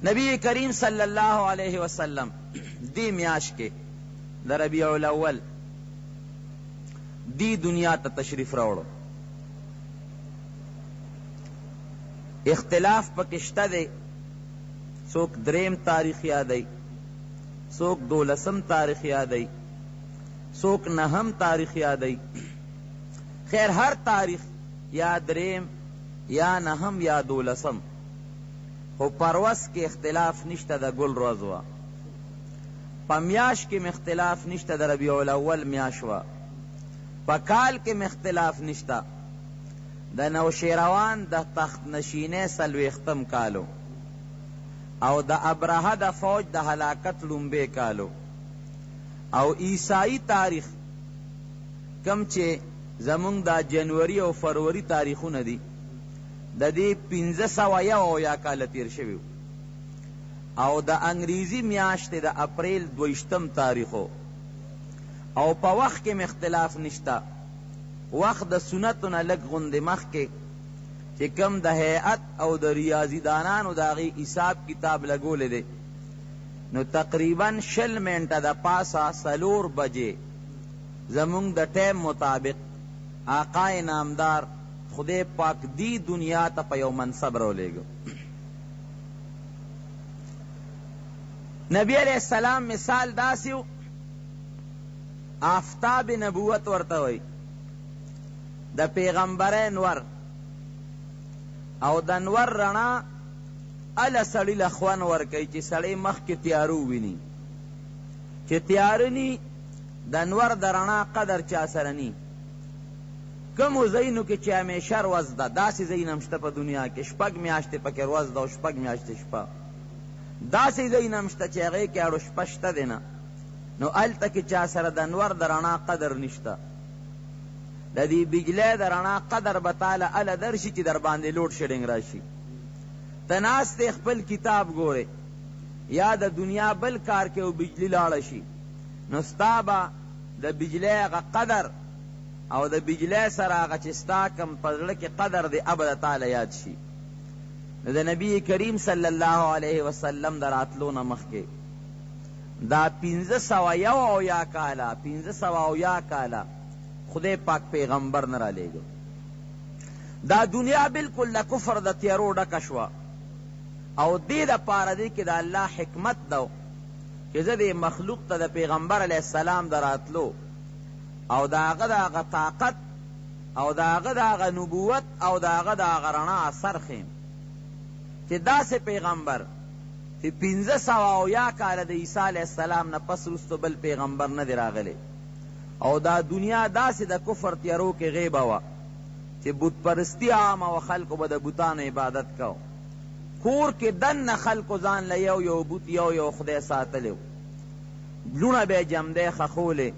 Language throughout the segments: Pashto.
نبی کریم صلی اللہ علیہ وسلم دی میاش کے دا ربیع الاول دی دنیا تا تشریف راوڑو. اختلاف پکشتہ دے، سوک دریم تاریخ یادئی، سوک دولسم تاریخ یادئی، سوک نہم تاریخ یادئی. خیر ہر تاریخ یا دریم یا نہم یا دولسم ہو پروس کے اختلاف نشتہ دا گل روزوا، پا میاش کے اختلاف نشتہ دا ربیع الاول میاشوا، پا کال کے اختلاف نشتہ دا نوشیروان دا تخت نشینے سلویختم کالو، او دا ابرہا دا فوج دا ہلاکت لنبے کالو. او عیسائی تاریخ کم چے زمونگ دا جنوری او فروری تاریخو ندی دا دی 1501 یا کال تیر شویو. او دا انگریزی میاشت دا اپریل 22 تاریخو. او پا وقت کے اختلاف نشتا، وقت دا سنتنا لگ غند مخ کے چی کم دا حیعت او دا ریاضی دانانو دا غی حساب کتاب لگو لے دے، نو تقریباً 60 منٹا دا پاسا 4 بجے زمونگ دا ٹیم مطابق آقای نامدار خدے پاک دی دنیا تا پیو منصب رو لے گو. نبی علیہ السلام مثال داسیو، آفتاب نبوت ورتوئی، دا پیغمبر نور او دا نور رنا الا سڑی لخوان ورکی چی سڑی مخ کی تیارو وینی، چی تیارنی دا نور دا رنا قدر چا سرنی. کمو زینو کی چی ہمیشہ روز دا داسی زین ہمشتا پا دنیا کی شپگ میاشتے پا کی روز دا و شپگ میاشتے شپا، داسی زین ہمشتا چی اغی کی اڑو شپشتا دینا، نو علتا کی چا سر دا نور دا رنا قدر نشتا. دا دی بجلے دا رنا قدر بتالا علا درشی چی در باندے لوٹ شڈنگ راشی. تناستے خپل کتاب گورے یا دا دنیا بل کار کے او بجلی لارشی، نو ستابا دا بجلے اغا قدر او دا بجلے سر آغا چستا کم پزڑک قدر دے ابدا تعالی یاد شی. دا نبی کریم صلی اللہ علیہ وسلم دا راتلون مخ کے دا 1501 کالا 1501 کالا خدے پاک پیغمبر نرا لے گو. دا دنیا بالکل دا کفر دا تیارو ڈکشوا، او دے دا پارا دے کہ دا اللہ حکمت دو کہ زد مخلوق تا دا پیغمبر علیہ السلام دا راتلو او دا آغا طاقت او دا آغا نبوت او دا آغا رنا اثر خیم چی دا سے پیغمبر چی 1501 کالا دا عیسیٰ علیہ السلام نا پس رستو بل پیغمبر نا در آغلے. او دا دنیا دا سے دا کفر تیارو کے غیب ہوا چی بت پرستی عام و خلق با دا بتان عبادت کاؤ، کور کے دن خلق زان لیو یو بت یو خدای ساتلیو، لونا بے جمدے خخولے،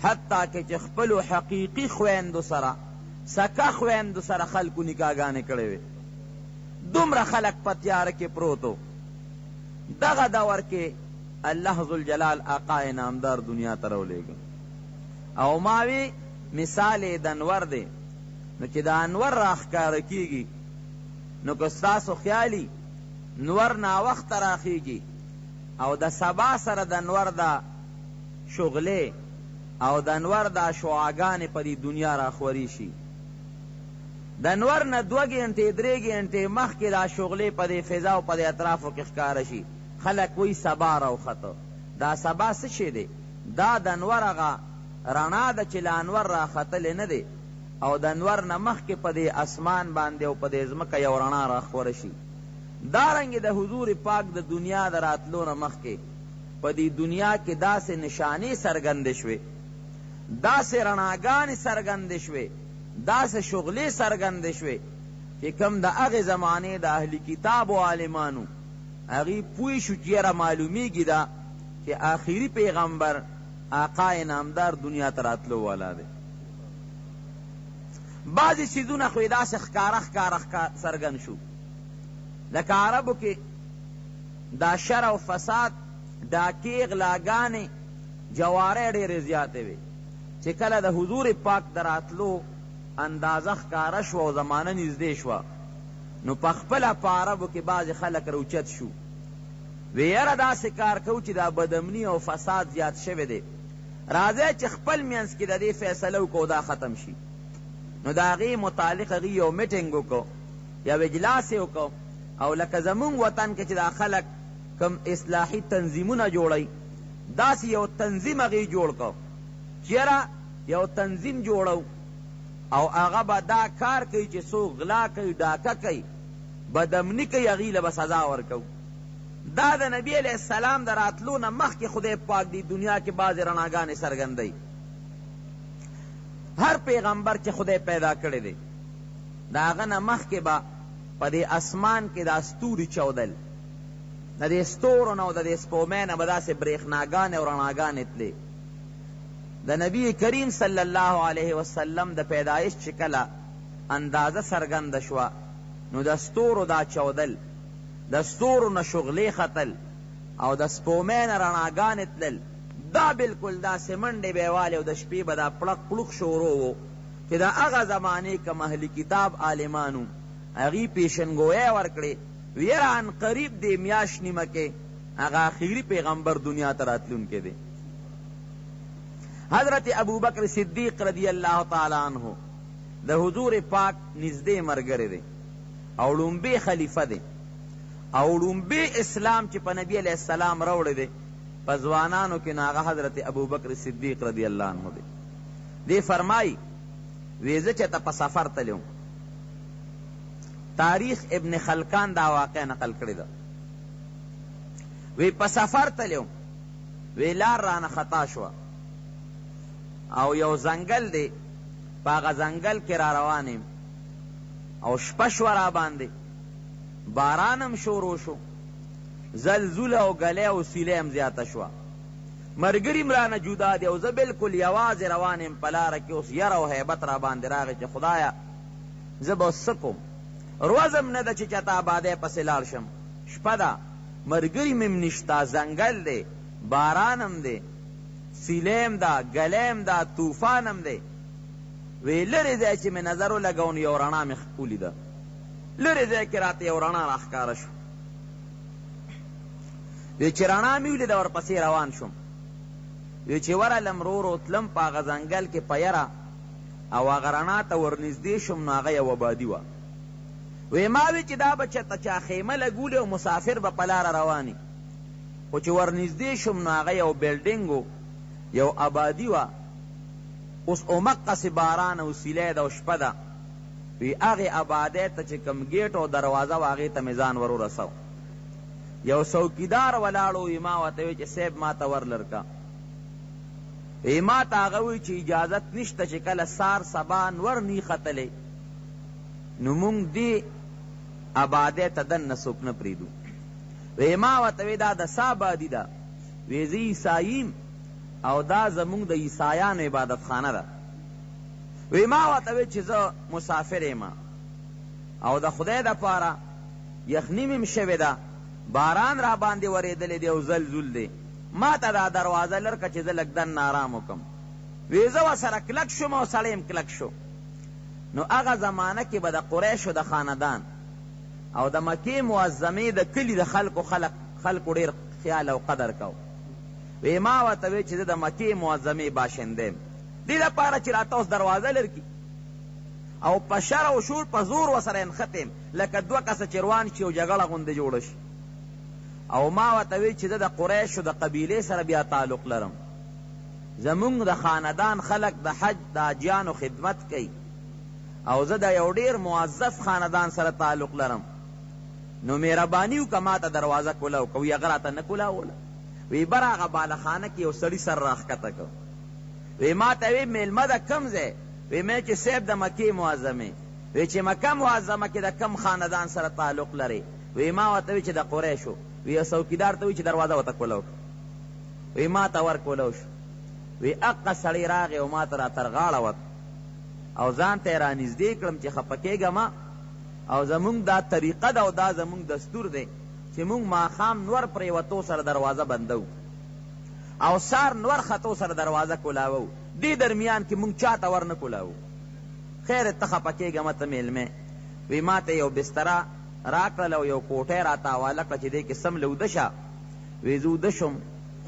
حتیٰ کہ چخپلو حقیقی خویندو سرا سکا خویندو سرا خلقو نکاح گانے کڑے وے. دمرا خلق پتیار کے پروتو دغا دور کے اللہ ذوالجلال آقا نامدار دنیا ترو لے گا. او ماوی مثال دنور دے، نو چی دا انور راخکار کیگی نو کستاسو خیالی نور نا وقت راخیگی، او دا سبا سر دنور دا شغلے او دنور دا شعاگان پا دی دنیا راخوری شی. دنور نا 2 گھنٹے 3 گھنٹے مخ کے دا شغلے پا دی فضا و پا دی اطرافو کخکار شی، خلق وی سبا رو خطو. دا سبا سشے دے، دا دنور اغا رنا دا چلا انور را خطلے ندے، او دنور نمخ کے پا دی اسمان باندے و پا دی ازمکا یو رنا را خورشی. دارنگی دا حضور پاک دا دنیا دا راتلو نمخ کے پا دی دنیا کے دا سے نشانی سرگندشوے، دا سے رناگان سرگندشوے، دا سے شغلی سرگندشوے کہ کم دا اغی زمانے دا اہلی کتاب و عالمانو اغی پوئی شچیر معلومی گی دا کہ آخری پیغمبر آقا نامدار دنیا تراتلو والا دے. بعضی چیزوں نا خویدہ سے خکارخ سرگن شو، لکہ عربو کے دا شر و فساد ڈاکی اغلاگانے جوارے ڈیر زیادے وے چی کل دا حضور پاک دراتلو اندازخ کارشو و زمانہ نزدیشوا، نو پخپلا پا عربو کے بعض خلق روچت شو وی یاره داسې کار کوو چې دا بدامني او فساد زیات شوی دی، راځئ چې خپل منځ کې د دې فیصله وکړو دا ختم شي. نو د هغې متعلق هغې یو میټینګ وکړو، یو اجلاس یې وکړو، او لکه زمونږ وطن کې چې دا خلک کم اصلاحي تنظیمونه جوړوي داسې یو تنظیم هغې جوړ کړو چې یاره یو تنظیم جوړو او هغه به دا کار کوي چې څوک غلا کوي، ډاکه کوي، بدامني کوي، هغې له به سزا ورکوو. دا د نبی علیہ السلام د راتلو نه مخکې خدای پاک دی دنیا کې بعضې رڼاګانې څرګندوي. هر پیغمبر چې خدای پیدا کړی دی د هغه نه مخکې به په دې اسمان کې دا ستوري چودل، د دې ستورو نه او د دې سپومۍ نه به داسې برېښناګانې او رڼاګانې تلې. د نبی کریم صلی الله علیه وسلم د پیدایش چې کله اندازه څرګنده شوه نو د ستورو دا چودل، د ستورو نه شغلې ختل او د سپومۍ نه رڼاګانې تلل، دا بلکل داسې منډې به یې والې او د شپې به دا پړق پړوق شروع و چې د هغه زمانې کوم اهل کتاب عالمانو هغې پیشنګویی ورکړې ویره ان قریب دې میاشت نیمه کې هغه آخري پیغمبر دنیا ته راتلونکی دی. حضرت ابوبکر صدیق رضی الله تعالی عنہ د حضور پاک نږدې ملګری دی او لومبی خلیفه دی او لومبی اسلام چې په نبی علیہ السلام راوړی دی په ځوانانو کې هغه حضرت ابوبکر صدیق رضی الله عنہ دی. دی فرمایي وی زه چې ته په سفر تلم، تاریخ ابن خلکان دا واقع نقل کړی ده، وی په سفر تلم، وی لار رانه خطا شوه او یو ځنګل دی، په هغه ځنګل کې را روان یم او شپه شوه را باندې، باران هم شروع شو، زلزله او ګلی او سیلې هم زیاته شوه، ملګري م رانه جدا دی او زه بلکل یوازې روان یم په لاره کې. اوس یره او هیبت را باندې راغی چې خدایه زه به اوس څه کوم، روزم نه ده چې چاته آبادۍ پسې لاړ شم، شپه ده، ملګري مې م نشته، ځنګل دی، باران هم دی، سیلې هم ده، ګلی هم ده، طوفان هم دی. وی لرې ځای چې مې نظر ولګون یو رڼا مې ولیده، لرې ځای کې راته یو رڼا راښکاره شو. وی چې رڼا مې ولیده ورپسې روان شوم، وی چې ورغلم ورو ورو تلم په هغه ځنګل کې په یره او هغه رڼا ته ورنږدې شوم نو هغه یو آبادي وه. وی ما وی چې دا به چېرته چا خیمه لګولې او مسافر به په لاره رواني، خو چې ورنږدې شوم نو هغه یو بلډینګ و، یو آبادي وه. اوس اومقسې باران او سیلی ده او شپه ده، وی هغې آبادۍ ته چې کوم ګیټ او دروازه وه هغې ته مې ځان ور ورسو. یو څوکیدار ولاړ و، وی ما ورته وی چې صیب ما ته ور لرکه. وی ما ته هغه وی چې اجازت نشته چې کله سار سبا نور نی ختلی نو مونږ دې آبادۍ ته دننه څوک نه پرېږدو. وی ما ورته وی دا د څه آبادي ده؟ وی زه عیسایي او دا زمونږ د عیسایانو عبادت خانه ده. وی ما ورته وی چې زه مسافر یم او د خدای دپاره یخني مې شوې ده، باران را باندې ورېدلی دی او زلزل دی، ما ته دا دروازه لرکه چې زه لږ دننه آرام وکړم. وی زه ورسره کلک شوم او سړی م کلک شو. نو هغه زمانه کې به د قریشو د خاندان او د مکې معظمې د کلي د خلکو ډېر خیال او قدر کو. وی ما ورته وی چې زه د مکې معظمې باشنده یم، دې لپاره چې راته اوس دروازه لرکي او په شر او شور په زور ورسره نښتی یم لکه دوه کسه چې روان شي او جګړه غوندې جوړه شي. او ما ورته وی چې زه د قریشو د قبیلې سره بیا تعلق لرم، زمونږ د خاندان خلک د حج د حاجیانو خدمت کوي او زه د یو ډېر معزز خاندان سره تعلق لرم، نو مهرباني وکړه ما ته دروازه کولاو که وی هغه راته نه کولاوله. وی بر هغه بالخانه کې یو سړي سر راښکته کړ. وی ما ته وی میلمه د کوم ځای؟ وی مې چې صیب د مکې معظمې. وی چې مکه معظمه کې د کم خاندان سره تعلق لرې؟ وی ما ورته وی چې د قریشو. وی یو څوکیدار ته وی چې دروازه ورته کولاو کړه. وی ما ته ور کولاو شو. وی هغه سړی راغی او ما ته را تر غاړه وت او ځان ته یې رانږدې کړم چې خفه کېږم او زمونږ دا طریقه ده او دا زمونږ دستور دی چې مونږ ماښام نور پرېوتو سره دروازه بندو او سار نور ختو سره دروازه کولاوو، دې درمیان کې مونږ چاته ور نه کولاوو. خیر ته خفه کېږم ته میلمې. وی ما ته یو بستره راکړل او یو کوټۍ راته حواله کړه چې دې کې سم لوده شه وی زه وده شم،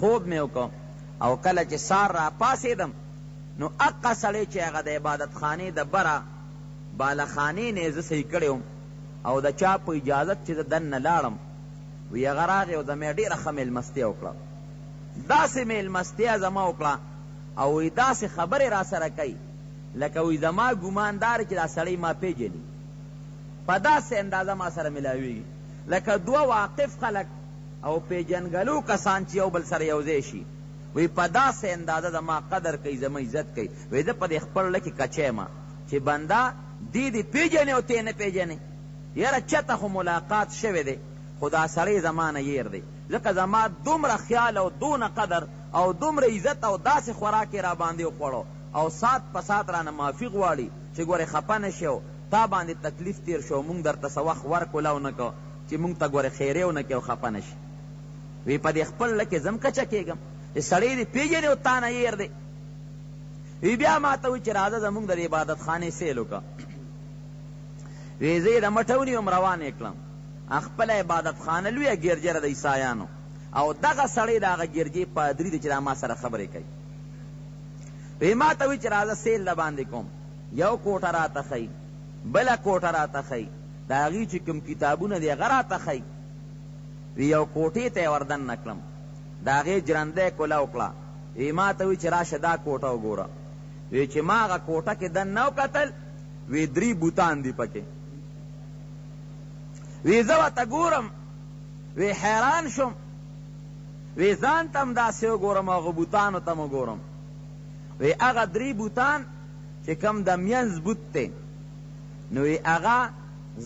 خوب مې وکړ، او کله چې سار را پاسېدم نو اقا سړی چې هغه د عبادت خانې د بره بالخانې نه یې زه صحیح کړی وم او د چا په اجازت چې زه دننه لاړم، وی هغه راغی او زما یې ډېره ښه مېلمستیا وکړه. داسې مېلمستیا زما وکړه او وی داسې خبرې را سره کوي لکه وی زما ګمان دار چې دا سړی ما پیژني، په داسې اندازه ما سره ملاویږي لکه دوه واقف خلک او پیژنګلو کسان چې یو بل سره یوځای شي. وی په داسې اندازه زما قدر کوي، زما عزت کوي. وی زه په دې خپل زړه کې کچی یم چې بنده دې دې پیژنې او تی نه پیژنې. یاره چته خو ملاقات شوی دی خو دا سړی زما نه یېر دی، ځکه زما دومره خیال او دونه قدر او دومره عزت او داسې خوراک یې را باندې وخوړو او سات په سات رانه معافي غواړي چې ګورې خفه نه شي او تا باندې تکلیف تیر شو، مونږ درته څه وخت ورکړو ونه کو چې مونږ ته ګورې خیرې ونه کړې او خفه نه شي. وی په دې خپل زړه کې زم کچه کېږم چې سړی دې پیژنې او تا نه یېر دی. وی بیا ما ته وایي چې راځه زمونږ د عبادت خانې سیل وکړه. وی زه یې د مټه ونیوم روان یې کړم. خپله عبادت خانه لویه ګرجره د عیسایانو او دغه سړی د هغه ګرجې پادري دی چې دا ما سره خبرې کوي. وی ما ته وایي چې راځه سیل د باندې کوم. یو کوټه راته ښیي، بله کوټه راته ښیي، د هغې چې کوم کتابونه دی هغه راته ښیي. وی یو کوټې ته یې وردننه کړم، د هغې جرنده کوله وکړه. وی ما ته وایي چې راشه دا کوټه وګوره. وی چې ما هغه کوټه کې دننه وکتل، وی 3 بوتان دي پکې. وی زه ورته ګورم، وی حیران شم، وی ځان ته هم داسې وګورم هغه بوتانو ته م وګورم. وی هغه 3 بوتان چې کم د منځ بوت دی نو وی هغه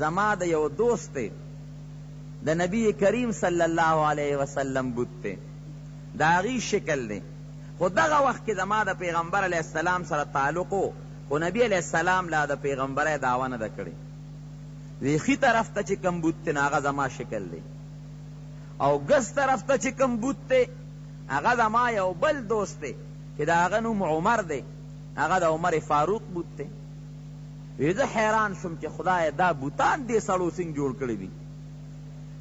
زما د یو دوست دی، د نبی کریم صلی الله علیه وسلم بوت دی، د هغې شکل دی. خو دغه وخت کې زما د پیغمبر علیه السلام سره تعلق و، خو نبی علیه السلام لا د پیغمبرۍ دعوه نه ده کړې. وی ښي طرف ته چې کم بوت دی نو هغه زما شکل دی، او ګس طرف ته چې کم بوت دی هغه زما یو بل دوست دی چې د هغه نوم عمر دی، هغه د عمر فاروق بوت دی. وی زه حیران شم چې خدای دا بوتان دې سړو څنګه جوړ کړي دي.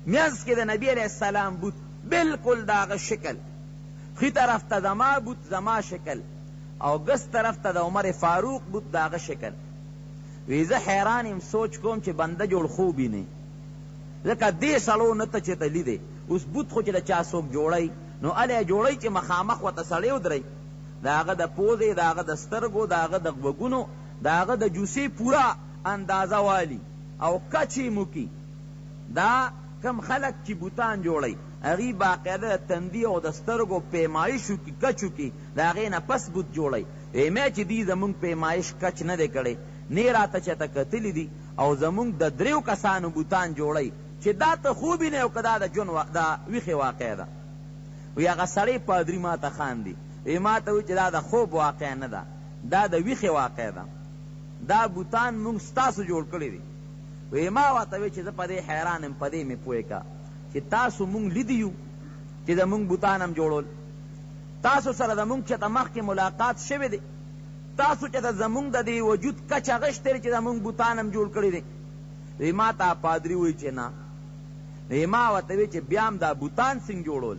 منځ کې د نبی علیه السلام بوت بلکل د هغه شکل، ښي طرف ته زما بوت زما شکل او ګس طرف ته د عمر فاروق بوت د هغه شکل. وی زه حیران یم، سوچ کوم چې بنده جوړ خوب نه، ځکه دې سړو نه ته چې ته لیدې. اوس بوت خو چې د چا څوک جوړی نو الی جوړی چې مخامخ ورته سړی ودرئ، د هغه د پوزې، د هغه د سترګو، د هغه د غوږونو، د هغه د جوسې پوره اندازه والی او کچې موکي. دا کم خلک چې بوتان جوړی هغې باقاعده د تندي او د سترګو پیمایش وکړي، کچ وکړي، د هغې نه پس بوت جوړی. مې چې دی زمونږ پیمایش کچ نه دی کړی، نه راته چېته کتلی دي او زمونږ د 3 کسانو بوتان جوړی چې دا ته خوبي نه یو که دا د ژوند دا ویښې واقع ده. وی هغه سړی پادري ما ته خاندي، وی ما ته وایي چې دا د خوب واقع نه ده، دا د ویښې واقع ده، دا بوتان مونږ ستاسو جوړ کړي دي. وی ما ورته وایي چې زه په دې حیران یم، په دې مې پوه که چې تاسو مونږ لیدي یو چې زمونږ بوتان هم جوړول، تاسو سره زمونږ چېته مخکې ملاقات شوی دی، تاسو چېته زمونږ د دې وجود کچه غشتی دی چې زمونږ بوتان هم جوړ کړي دي. وی ما ته پادري وایي چې نه. وی ما ورته وایي چې بیا هم دا بوتان څنګه جوړول؟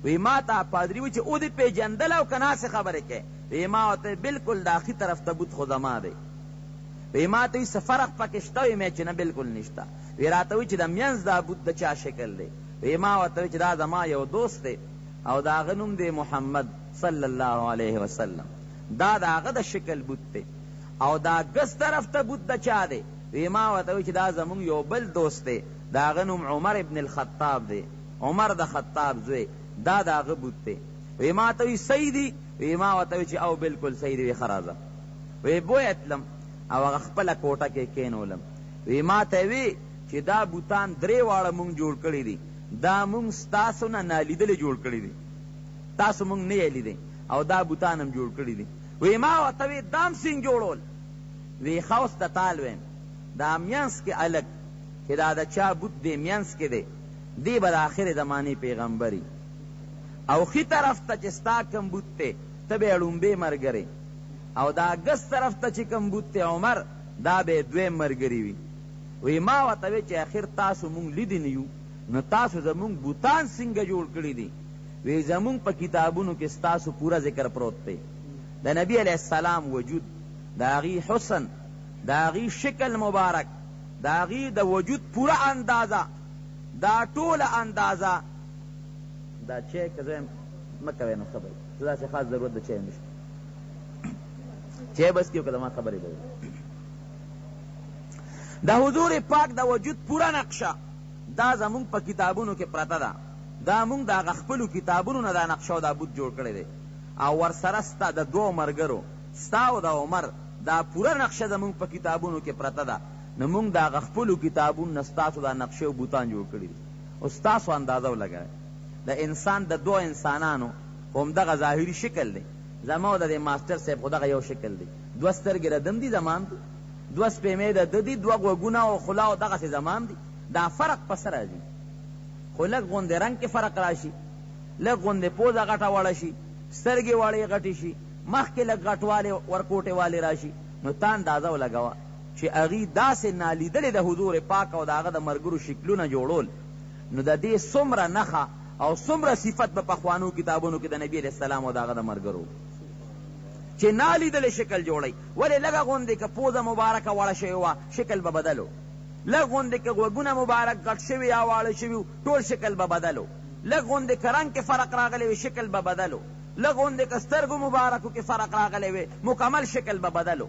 وی ما ته پادري وایي چې او دې پېژندل او که ناسې خبرې کوې؟ وی ما ورته بلکل دا ښي طرف ته بوت خو زما دی. وی ما ته وایي څه فرق پکې شته؟ وی مې چې نه بلکل نشته. وی راته وایي چې د منځ دا بوت د چا شکل دی؟ وی ما ورته وایي چې دا زما یو دوست دی او د هغه نوم دی محمد صلی الله علیه وسلم، دا د هغه د شکل بوت دی. او دا ګس طرف ته بوت د چا دی؟ وی ما ورته وایي چې دا زمونږ یو بل دوست دی، د هغه نوم عمر ابن الخطاب دی، عمر د خطاب زوی، دا د هغه بوت دی. وی ما ته وایي صحیح دی؟ وی ما ورته وایي چې او بلکل صحیح دی. وی ښه راځه. وی بوی تلم او هغه خپله کوټه کې کېنولم. وی ما ته وی چې دا بوتان 3 واړه مونږ جوړ کړي دي، دا مونږ ستاسو نه نالیدلې جوړ کړي دي، تاسو مونږ نه یې لیدی او دا بوتان هم جوړ کړي دي. وی ما ورته وی دا هم څنګه جوړول؟ وی ښه اوس ته تال ویم، دا منځ کې الګ چې دا د چا بوت دی منځ کې دی، دی به د آخرې زمانې پیغمبري، او ښي طرف ته چې ستا کم بوت دی ته به یې ړومبې ملګری، او دا ګس طرف ته چې کم بوت دی عمر دا به یې دویم ملګري وي. وی ما ورته وی چې آخر تاسو مونږ لیدي نه یو، نو تاسو زمونږ بوتان څنګه جوړ کړي دي؟ وی زمونږ په کتابونو کې ستاسو پوره ذکر پروت دی د نبی علیہ السلام وجود، د هغې حسن، د هغې شکل مبارک، د هغې د وجود پوره اندازه، دا ټوله اندازه دا چای که زه مه کوئ نو خبرې زه داسې خاص ضرورت د چای نشته چای بس کیو که زما خبرې به د حضور پاک د وجود پوره نقشه دا زمونږ په کتابونو کې پرته ده، دا مونږ د هغه خپلو کتابونو نه دا نقشه او دا بوت جوړ کړی دی، او ورسره ستا د دوو ملګرو ستا او د عمر دا پوره نقشه زمونږ په کتابونو کې پرته ده، نو مونږ د هغه خپلو کتابونو نه ستاسو دا نقشې او بوتان جوړ کړي دي او ستاسو اندازه ولګوئ. د انسان د دوه انسانانو خو همدغه ظاهري شکل دی، زما او د دې ماسټر صاحب خو دغه یو شکل دی، دوه سترګې د دم دي زما هم دي، دوه سپېمې د ده دي، دوه غوږونه او خوله او دغسې زما هم دي، دا فرق په څه راځي؟ خو لږ غوندې رنګ کې فرق راشي، لږ غوندې پوزه غټه وړه شي، سترګې وړې غټې شي، مخکې لږ غټوالی ورکوټې والی راشي، نو تا اندازه ولګوه چې هغې داسې نالیدلې د حضور پاک او د هغه د ملګرو شکلونه جوړول، نو د دې څومره نښه او څومره صفت به پخوانو کتابونو کې د نبي علیه السلام او د هغه د ملګرو چې نالیدلې شکل جوړی. ولې لږه غوندې که پوزه مبارکه وړه شوې وه شکل به بدلو، لږ غوندې که غوږونه مبارک غټ شوي یا واړه شوي ټول شکل به بدلو، لږ غوندې که رنګ کې فرق راغلی وي شکل به بدلو، لږ غوندې که سترګو مبارکو کې فرق راغلی وي مکمل شکل به بدلو.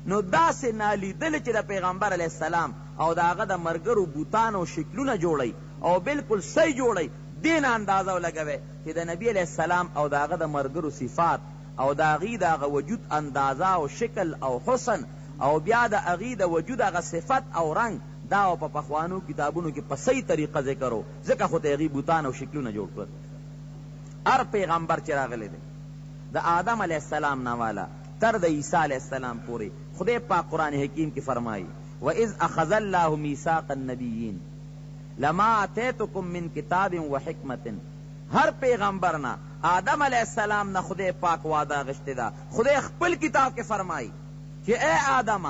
نو داسې نالیدلې چې د پیغمبر علیه السلام او د هغه د ملګرو بوتان او شکلونه جوړی او بالکل صحیح جوړی، دې نه اندازه ولګوئ چې د نبي علیه السلام او د هغه د ملګرو صفات او د هغې د هغه وجود اندازه او شکل او حسن او بیا د هغې د وجود هغه صفت او رنګ دا او په پخوانو کتابونو کې په صحیح طریقه ذکر و، ځکه خو ته هغې بوتان او شکلونه جوړ کړل. هر پیغمبر چې راغلی دی د آدم علیه السلام نه والا تر د عیسی علیه السلام پورې خدای پاک قرآن حکیم کی فرمائی وَإِذْ أَخَذَ اللَّهُ مِيثَاقَ النَّبِيِّينَ لَمَا آتَيْتُكُم مِّن کتاب وحکمت. ہر پیغمبر نا آدم علیہ السلام نا خدای پاک وعدہ غشتے دا، خدای خپل کتاب کے فرمائی کہ اے آدم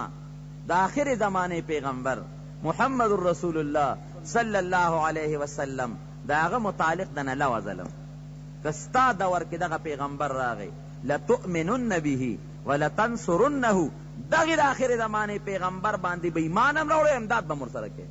دا آخر زمانے پیغمبر محمد الرسول اللہ صلی اللہ علیہ وسلم دا آغا متعلق دنا لو ظلم کستا دور کی دا پیغمبر راغی لتؤمنن به ولتنصرنه دغی دا آخر زمانے پیغمبر باندی بیمانم روڑے امداد بمر سرکے.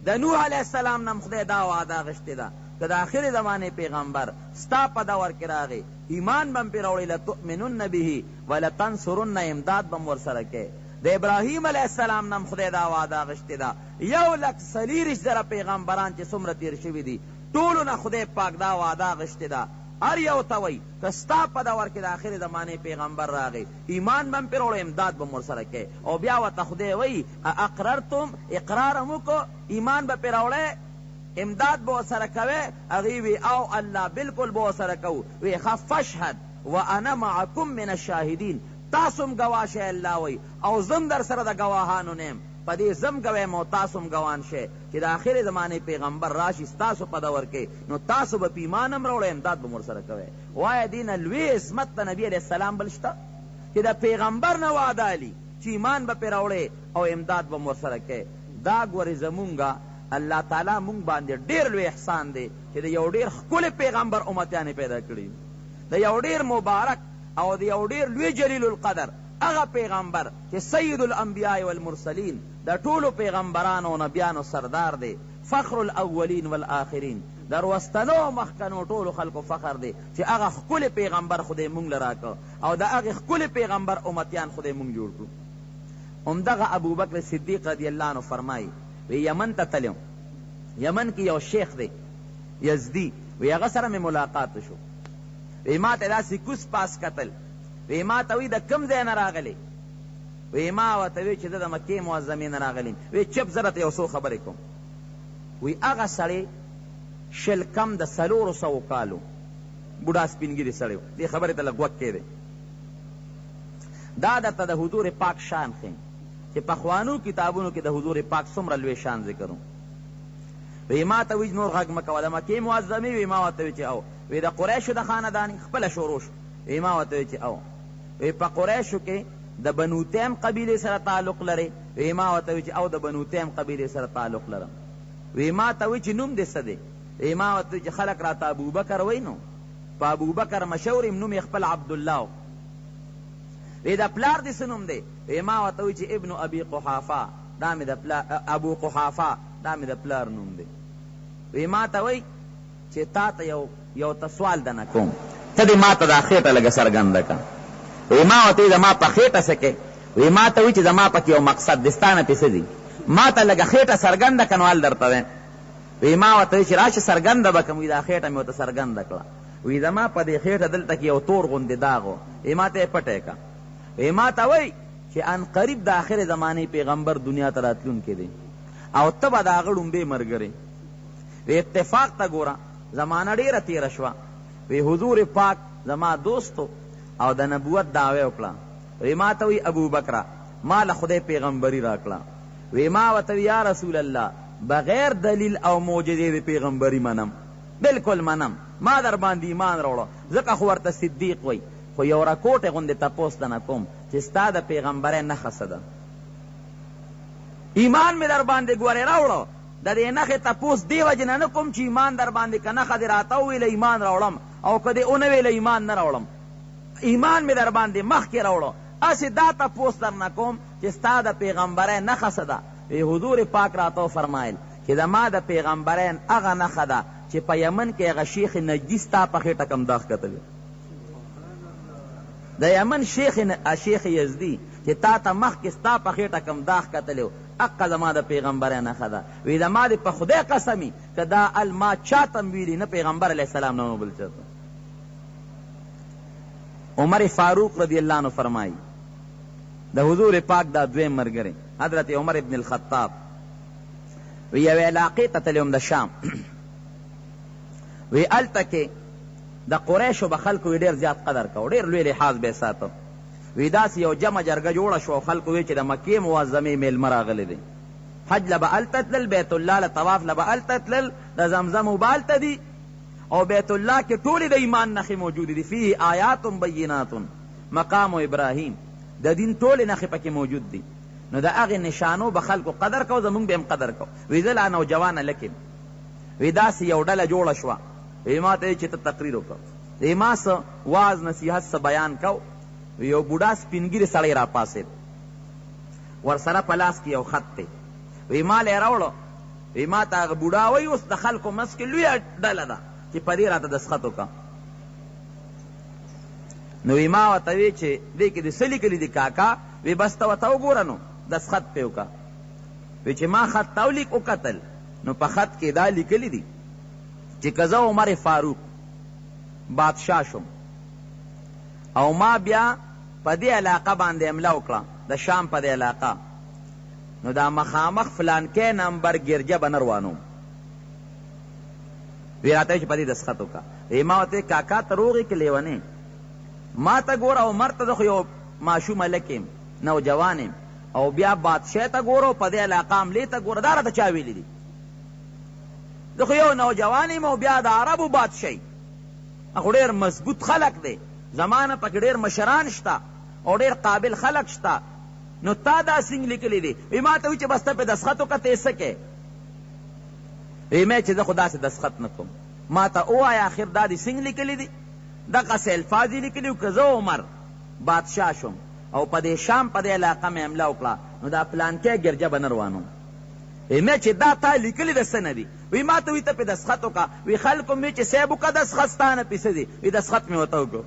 دا نوح علیہ السلام نم خدای دا وعدہ غشتے دا کہ دا آخر زمانے پیغمبر ستا پا دور کی راغی ایمان بم پی روڑی لتؤمنن به ولتنصرن امداد بمر سرکے. دا ابراہیم علیہ السلام نم خدای دا وعدہ غشتے دا یو لک سلیرش ذرا پیغمبران چی سمر تیر شوی دی طولو نا خدای پاک دا وعدہ غشتے دا ار یو توئی کستا پا دور کی دا آخر زمانے پیغمبر راغی ایمان بم پی روڑی امداد بمر سرکے. او بیا و تا خدای وی اقررتم اقرارمو کو ایمان با پی روڑی امداد بو سرکوے اغیوی او اللہ بالکل بو سرکو وی خفشہد وانا معکم من الشاہدین تاسم گواش اللہ وی او زم در سر دا گواہانو نیم پدی زم گوے مو تاسم گوان شے کہ دا آخر زمانے پیغمبر راشی ستاسو پدور کے نو تاسو با پیمانم روڑے امداد بمر سرکوے. وایا دین الوی عصمت تا نبی علیہ السلام بلشتا کہ دا پیغمبر نو وعدہ لی چی ایمان با پی روڑے او امداد بمر سرکے. دا گوری زمونگا اللہ تعالی مونگ باندے دیر لوی احسان دے کہ دا یو دیر خکل پیغمبر امتیانی پیدا کری، دا یو دیر مبارک او دا یو دیر لوی جلیل القدر اغا پیغمبر کہ سید الانبیاء والمرسلین دا طولو پیغمبران و نبیان و سردار دے، فخر الاولین والآخرین در وستنو مخکنو طولو خلق و فخر دے کہ اغا خکل پیغمبر خودے مونگ لراکا او دا اغا خکل پیغمبر امتیان خودے مونگ جوڑ کرو. امدغا ابو بکر صدیق رضی اللہ عنہ فرمائی وی یمن تا تلیوں، یمن کی یو شیخ دے یزدی وی اغا سر میں ملاقات شو وی ما تا دا سکوس پاس قتل وی ما تاوی دا کم زین راغلی وی ما و تاوی چی دا مکی معظمین راغلیم وی چپ زرت یو سو خبری کم وی اغا سڑی شل کم دا سلور سو کالو بوڑا سپینگیری سڑیو دی خبری تا لگوک کے دے دا تا دا حضور پاک شان خیم کہ پخوانو کتابونو کی دا حضور پاک سمر لوی شان ذکروں وی ما تاوی نور غاق مکو دا مکی معظمی وی ما و تاوی چی او وی دا قریشو دا خاندانی خپل شوروش وی ما و تاوی چی او وی پا قریشو کے دا بنو تیم قبیلے سر تعلق لرے وی ما و تاوی چی او دا بنو تیم قبیلے سر تعلق لرم وی ما تاوی چی نوم دستا دے ما ورته چې خلک راته ابوبکر وایي نو په ابوبکر مشهور یم نوم یې خپل عبدالله و. وی د پلار دې څه نوم دی؟ وی ما ورته وایي چې ابن ابي قحافه، دا مې د پلار ابو قحافه، دا مې د پلار نوم دی. وی ما ته وایي چې تا ته یو ته سوال دنه کوم، ته دې ما ته دا خېټه لږه څرګنده کړه. وی ما ورته وایي زما په خېټه څه کې؟ وی ما ته وایي چې زما پکې یو مقصد دی، ستا نه پې څه دي؟ ما ته لږه خېټه څرګنده کړه نو هل درته وایم. وی ما ورته وایي چې راشه څرګنده به کړم. وی دا خېټه مې ورته څرګنده کړه. وی زما په دې خېټه دلته کې یو تور غوندې داغ و. وی ما ته یې پټی کړه. وی ما ته وایي چې ان قریب د آخر زمانې پیغمبر دنیا ته راتلونکی دی او ته به د هغه ړومبی ملګری. وی اتفاق ته ګوره زمانه ډېره تېره شوه. وی حضور پاک زما دوستو او د نبوت دعوی وکړه. وی ما ته وی ابوبکره ما له خدای پیغمبري راکړه. وی ما ورته وی یا رسول الله بغیر دلیل او معجزې د پیغمبري منم، بلکل منم، ما در باندې ایمان راوړه. ځکه خو ورته صدیق وی، خو یو راکوټې غوندې تپوس ته نه کوم چې ستا د پیغمبرۍ نښه څه ده. ایمان مې در باندې ګورې راوړه، د دې نښې تپوس دې وجې نه نه کوم چې ایمان در باندې که نښه دې راته وویله ایمان راوړم او که دې ونه ویله ایمان نه راوړم. ایمان مې در باندې مخکې راوړه، هسې دا تپوس در نه کوم چې ستا د پیغمبرۍ نښه څه ده. حضور پاک راته وفرمایل چې زما د پیغمبرۍ هغه نښه ده چې په یمن کې هغه شیخ نجدي ستا په خېټه کم داغ کتلی، د یمن شیخ یزدي چې تا ته مخکې ستا په خېټه کم داغ کتلی و، حقه زما د پیغمبرۍ نښه ده. وی زما دې په خدای قسمي که دا ما چاته م ویلي، نه پیغمبر علیه السلام نه بل چاته. عمر فاروق رضی اللہ عنہ فرمائی د حضور پاک دا دویم ملګری حضرت عمر ابن الخطاب وی یو علاقې ته تللی وم د شام. وی هلته کې د قریشو به خلکو وی ډېر زیات قدر کو، ډېر لوی لحاظ به یې ساته. وی داسې یو جمع جرګه جوړه شوه او خلکو وی چې د مکې معظمې میلمه راغلی دی، حج له به هلته تلل، بیت الله له طواف له به هلته تلل، د زمزم اوبه هلته دي او بیت الله کې ټولې د ایمان نښې موجودې دي. فيه آیات بینات مقام ابراهیم، د دین ټولې نښې پکې موجود دي. نو د هغې نشانو به خلکو قدر کو، زمونږ به هم قدر کو. وی زه لا نوجوانه لکم. وی داسې یو ډله جوړه شوه. وی ما ته چې ته تقریر وکړه. وی ما څه واز نصیحت څه بیان کو. یو بوډا سپینګیري سړی را پاسېد، ورسره په لاس کې یو خط دی. وی ما لی راوړه. وی ما ته هغه بوډا وایي اوس د خلکو منځ کې لویه ډله ده چې په دې راته دستخط وکړه. نو وی ما ورته وی چې دې کې دې څه لیکلي دي کاکا؟ وی بس ته ورته وګوره نو دستخط پې وکړه. وی چې ما خط ته وکتل نو په خط کې دا لیکلي دي چې که زه عمر فاروق بادشاه شم او ما بیا په دې علاقه باندې حمله وکړه، د شام په دې علاقه، نو دا مخامخ فلانکې نمبر ګرجه به نه روانوم. وی راته وی چې په دې دستخط وکړه. وی ما ورته کاکا ته روغې که لیونې؟ ما ته ګوره عمر ته زه خو یو ماشوم هلک یم، نوجوان یم، او بیا بادشاه ته ګوره په دې علاقه حملې ته ګوره، دا راته چا ویلي دي؟ زه خو یو نوجوان یم او بیا د عربو بادشاهي، خو ډېر مضبوط خلک دی، زمانه پکې ډېر مشران شته او ډېر قابل خلک شته، نو تا دا څنګه لیکلی دی؟ وی ما ته وی چې بس ته پې دستخط وکړه، ته یې څه کوې؟ وی مې چې زه خو داسې دستخط نه کوم. ما ته ووایه آخر دا دې څنګه لیکلی دي؟ دغسې الفاظ یې لیکلي که زه عمر بادشاه شم او په دې شام په دې علاقه مې حمله وکړه نو دا پلانکې ګرجه به نه روانوم. وی مې چې دا تا لیکلي د څه نه دي؟ وی ما ته وی ته پې دستخط وکړه. وی خلکو مې چې صاحب وکړه دستخط ستا نه پې څه دي؟ وی دستخط مې ورته وکړو.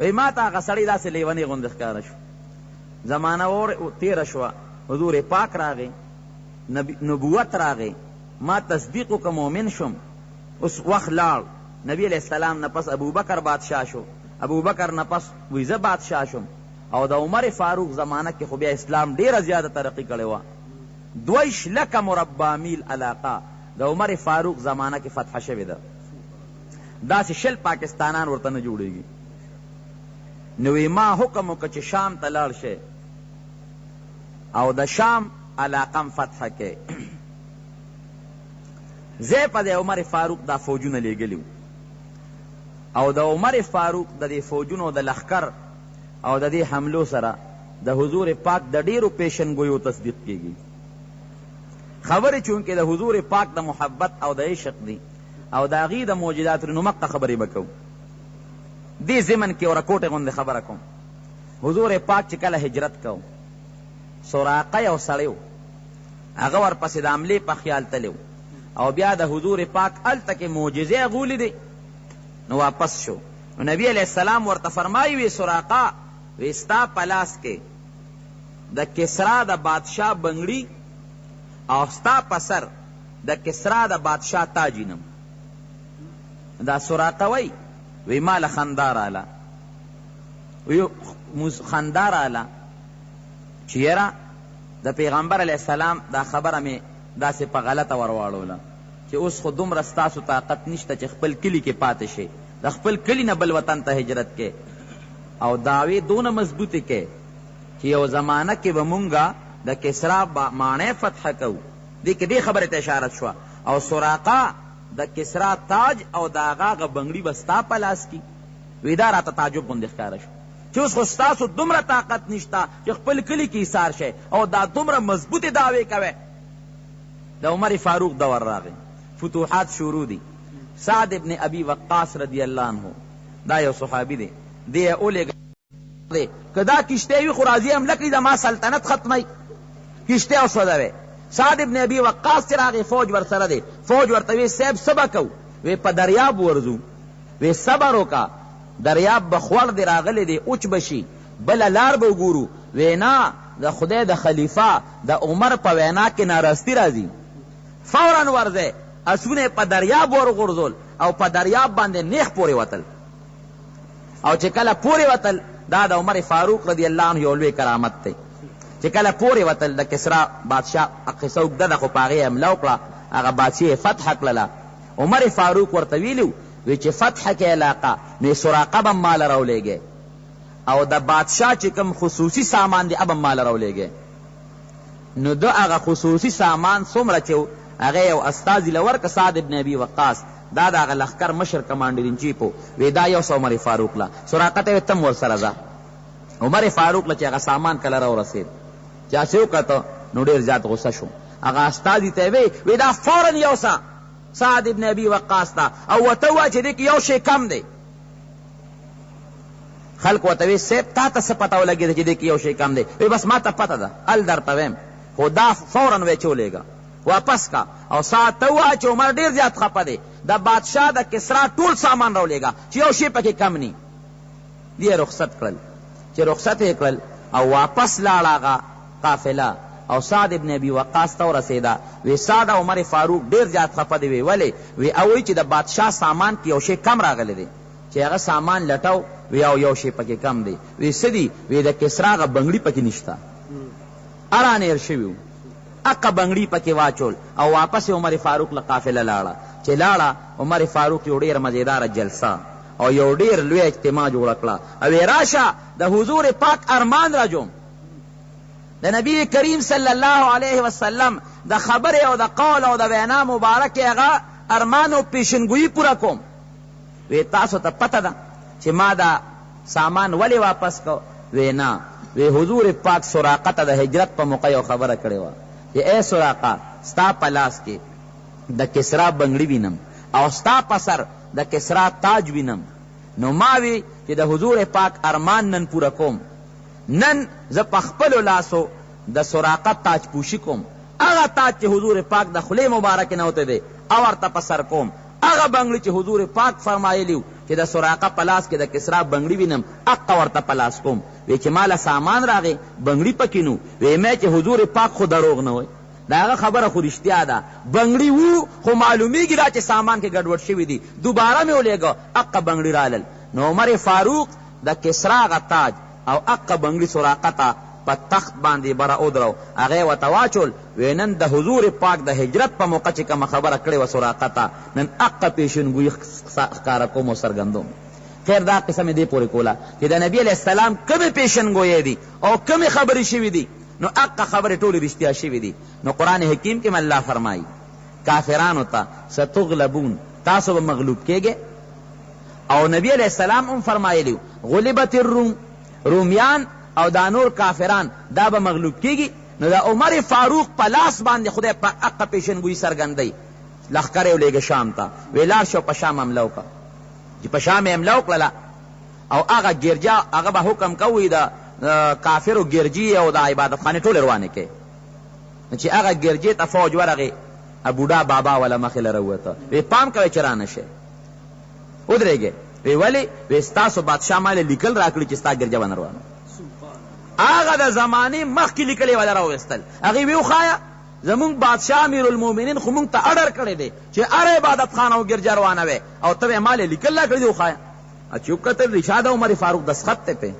وی ما ته هغه سړی داسې لیونی غوندې ښکاره شو. زمانه تېره شوه، حضور پاک راغی، نبوت راغی، ما تصدیق وکړه، مؤمن شم. اوس وخت لاړ، نبی علیہ السلام نه پس ابوبکر بادشاه شو، ابوبکر نه پس وی زه بادشاه شم، او د عمر فاروق زمانه کې خو بیا اسلام ډېره زیاده ترقي کړې وه. 2 لکه مربع میل علاقه د عمر فاروق زمانه کې فتح شوې ده، داسې 20 پاکستانان ورته نه جوړېږي. نو وی ما حکم وکړه چې شام ته لاړ شئ او د شام علاقه م فتح کې. زه په د عمر فاروق دا فوجونه لیږلي او د عمر فاروق د دې فوجونو د لښکر او د دې حملو سره د حضور پاک د ډېرو پیشنګویو تصدیق کېږي. خبرې چونکې د حضور پاک د محبت او د عشق دي، او د هغې د معجزاتو نو مقه خبرې به کوو. دې ضمن کې ورکوټې غوندې خبره کوم. حضور پاک چې کله هجرت کو، سراقه یو سړی و، هغه ورپسې د حملې په خیال تلی او بیا د حضور پاک هلته کې معجزې هغه ولیدې نو واپس شو. نو نبی علیہ السلام ورته فرمایي وی سراقه وی ستا په لاس کې د کسرا د بادشاه بنګړي او ستا په سر د کسرا د بادشاه تاج وینم. دا سراقه وی ما له خندا راله، وی خندا راله چې یاره د پیغمبر علیه السلام دا خبره مې داسې په غلطه ورواړوله چې اوس خو دومره ستاسو طاقت نشته چې خپل کلي کې پاتې شي، د خپل کلي نه بل وطن ته هجرت کې او دعوې دونه مضبوطې کې چې یو زمانه کې به مونږه د کسرا ماڼۍ فتح کوو. دې کې دې خبرې ته اشاره شوه. او سراقه د کسرا تاج او د هغه بنګړي به ستا په لاس کې وی دا راته تعجب غوندې ښکاره شو چې اوس خو ستاسو دومره طاقت نشته چې خپل کلي کې ایثار شئ او دا دومره مضبوطې دعوې کوئ. د عمر فاروق دور راغی، فتوحات شروع دي. سعد ابن ابي وقاص رضی الله عنه دا یو صحابي دی، دی اولېږه که دا کشتۍ وي خو راځي هم لکړي د ما سلطنت ختمی، کشتۍ او سودوی. سعد ابن ابي وقاص چې راغی فوج ورسره دی، فوج ورته وی صاحب څه به کوو؟ وی په دریاب ورځو. وی صبر وکړه، دریاب به خوړ دی راغلی دی اوچ بشي، بله لار به وګورو. وی نه، د خدای د خلیفه د عمر په وینا کې ناراستی راځي، فورا ورځئ. اسونه په دریاب ورغورځول او په دریاب باندې نیخ پورې وتل. او چې کله پورې وتل دا د عمر فاروق رضی الله عنه یو لوی کرامت دی چې کله پورې وتل د کسرا بادشاه قصه اوږده ده خو په هغې حمله وکړه، هغه بادشاه فتح کړله. عمر فاروق ورته ویلي وی چې فتح کې علاقه نو سراقه به مال راولېږي او د بادشاه چې کوم خصوصي سامان دی اب مال راولېږي. نو د هغه خصوصي سامان څومره چې هغه یو استازي له ورکه سعد ابن ابي وقاص دا د هغه لښکر مشر کمانډر ان چیف و، وی دا یو عمر فاروق له سراقه ته تم ورسره ځه. عمر فاروق له چې هغه سامان کله راورسېد چا چې وکته نو ډېر زیات غصه شو. هغه استازي ته وی دا فورا یوسه سعد ابن ابي وقاص ته او ورته ووایه چې دې کې یو شی کم دی. خلق ورته وی صاحب تا ته څه پته ولګېده چې دې کې یو شی کم دی؟ وی بس ما ته پته ده ال درته ویم، خو دا فورا وی چې ولېږه واپس کا. او ساعت ته ووایه چې عمر ډېر زیات خفه دی، د بادشاه د کسرا ټول سامان راولېږه چې یو شی پکې کم نی. دې رخصت کړل، چې رخصت یې کړل او واپس لاړ هغه قافله او سعد ابن ابي وقاص ته ورسېده. وی سعد عمر فاروق ډېر زیات خفه دی. وی ولې؟ وی اوی چې د بادشاه سامان کې یو شی کم راغلی دی، چې هغه سامان لټو وی او یو شی پکې کم دی. وی څه دی؟ وی د کسرا هغه بنګړي پکې نشته، ارانیر شوي وو، اقه بنګړي پکې واچول او واپس عمر فاروق له قافله لاړه. چې لاړه عمر فاروق یو ډېر مزیداره جلسه او یو ډېر لوی اجتماع جوړه کړه او وی راشه د حضور پاک ارمان راجوم، د نبی کریم صلی الله علیه وسلم د خبرې او د قول او د وینا مبارک هغه ارمان او پیشنګویي پوره کوم. وی تاسو ته پته ده چې ما دا سامان ولې واپس کو؟ وی نه، وی حضور پاک سراقه ته د هجرت په موقع یو خبره کړې وه چې ای سراقه ستا په لاس کې د کسرا بنګړي وینم او ستا په سر د کسرا تاج وینم. نو ما وی چې د حضور پاک ارمان نن پوره کوم، نن زه په خپلو لاسو د سراقه تاج پوشي کوم، هغه تاج چې حضور پاک د خولې مبارکې نه وتی دی او ورته په سر کوم، هغه بنګړي چې حضور پاک فرمایلی و چې د سراقه په لاس کې د کسرا بنګړي وینم هغه ورته په لاس کوم. وی چې ماله سامان راغی بنګړي پکې نو، وی مې چې حضور پاک خو دروغ نه وی، دا هغه خبره خو رښتیا ده، بنګړي وو خو معلومیږي دا چې سامان کې ګډوډ شوي دي، دوباره مې ولېږه هغه بنګړي رالل. نو عمر فاروق د کسرا هغه تاج او هغه بنګړي سراقه ته په تخت باندې بره ودرو، هغه ورته واچول. وی نن د حضور پاک د هجرت په موقع چې کومه خبره کړې وه سراقه ته، نن هغه پیشنګویي ښکاره کوم او څرګندوم. خیر دا قصه مې دې پورې کوله چې د نبي علیه السلام کومې پیشنګویې دي او کومې خبرې شوي دي، نو هغه خبرې ټولې رښتیا شوي دي. نو قرآن حکیم کې الله فرمایي کافرانو ته ستغلبون، تاسو به مغلوب کېږئ. او نبی علیہ السلام هم فرمایلی غلبت الروم، رومیان او دا نور کافران دا به مغلوب کیږي. نو دا عمر فاروق په لاس باندې خدای په حق پیشنګویي څرګندوي لښکر یې ولېږه شام ته وی لاړ شو په شام حمله وکړه چې په شام یې حمله وکړله او هغه ګرجا هغه به حکم کوي د کافرو ګرجي او د عبادتخانې ټولې روانې کړې چې هغه ګرجې ته فوج ورغې بوډا بابا والا مخې له راووته وی پام کوئ چې رانه شئ ودرېږئ وی ولې وی ستاسو بادشاه ماله لیکل راکړي چې ستا ګرجه به نه روانه هغه د زمانې مخکې لیکلې والا راویستل هغې وی وښایه زمونږ بادشاه امیرالمؤمنین خو مونږ ته اډر کړی دی چې هر عبادتخانه او ګرجه روانه وی او ته یې مالې لیکل راکړي دي وښایه چې وکتل رشاد عمر فاروق دستخط دی پې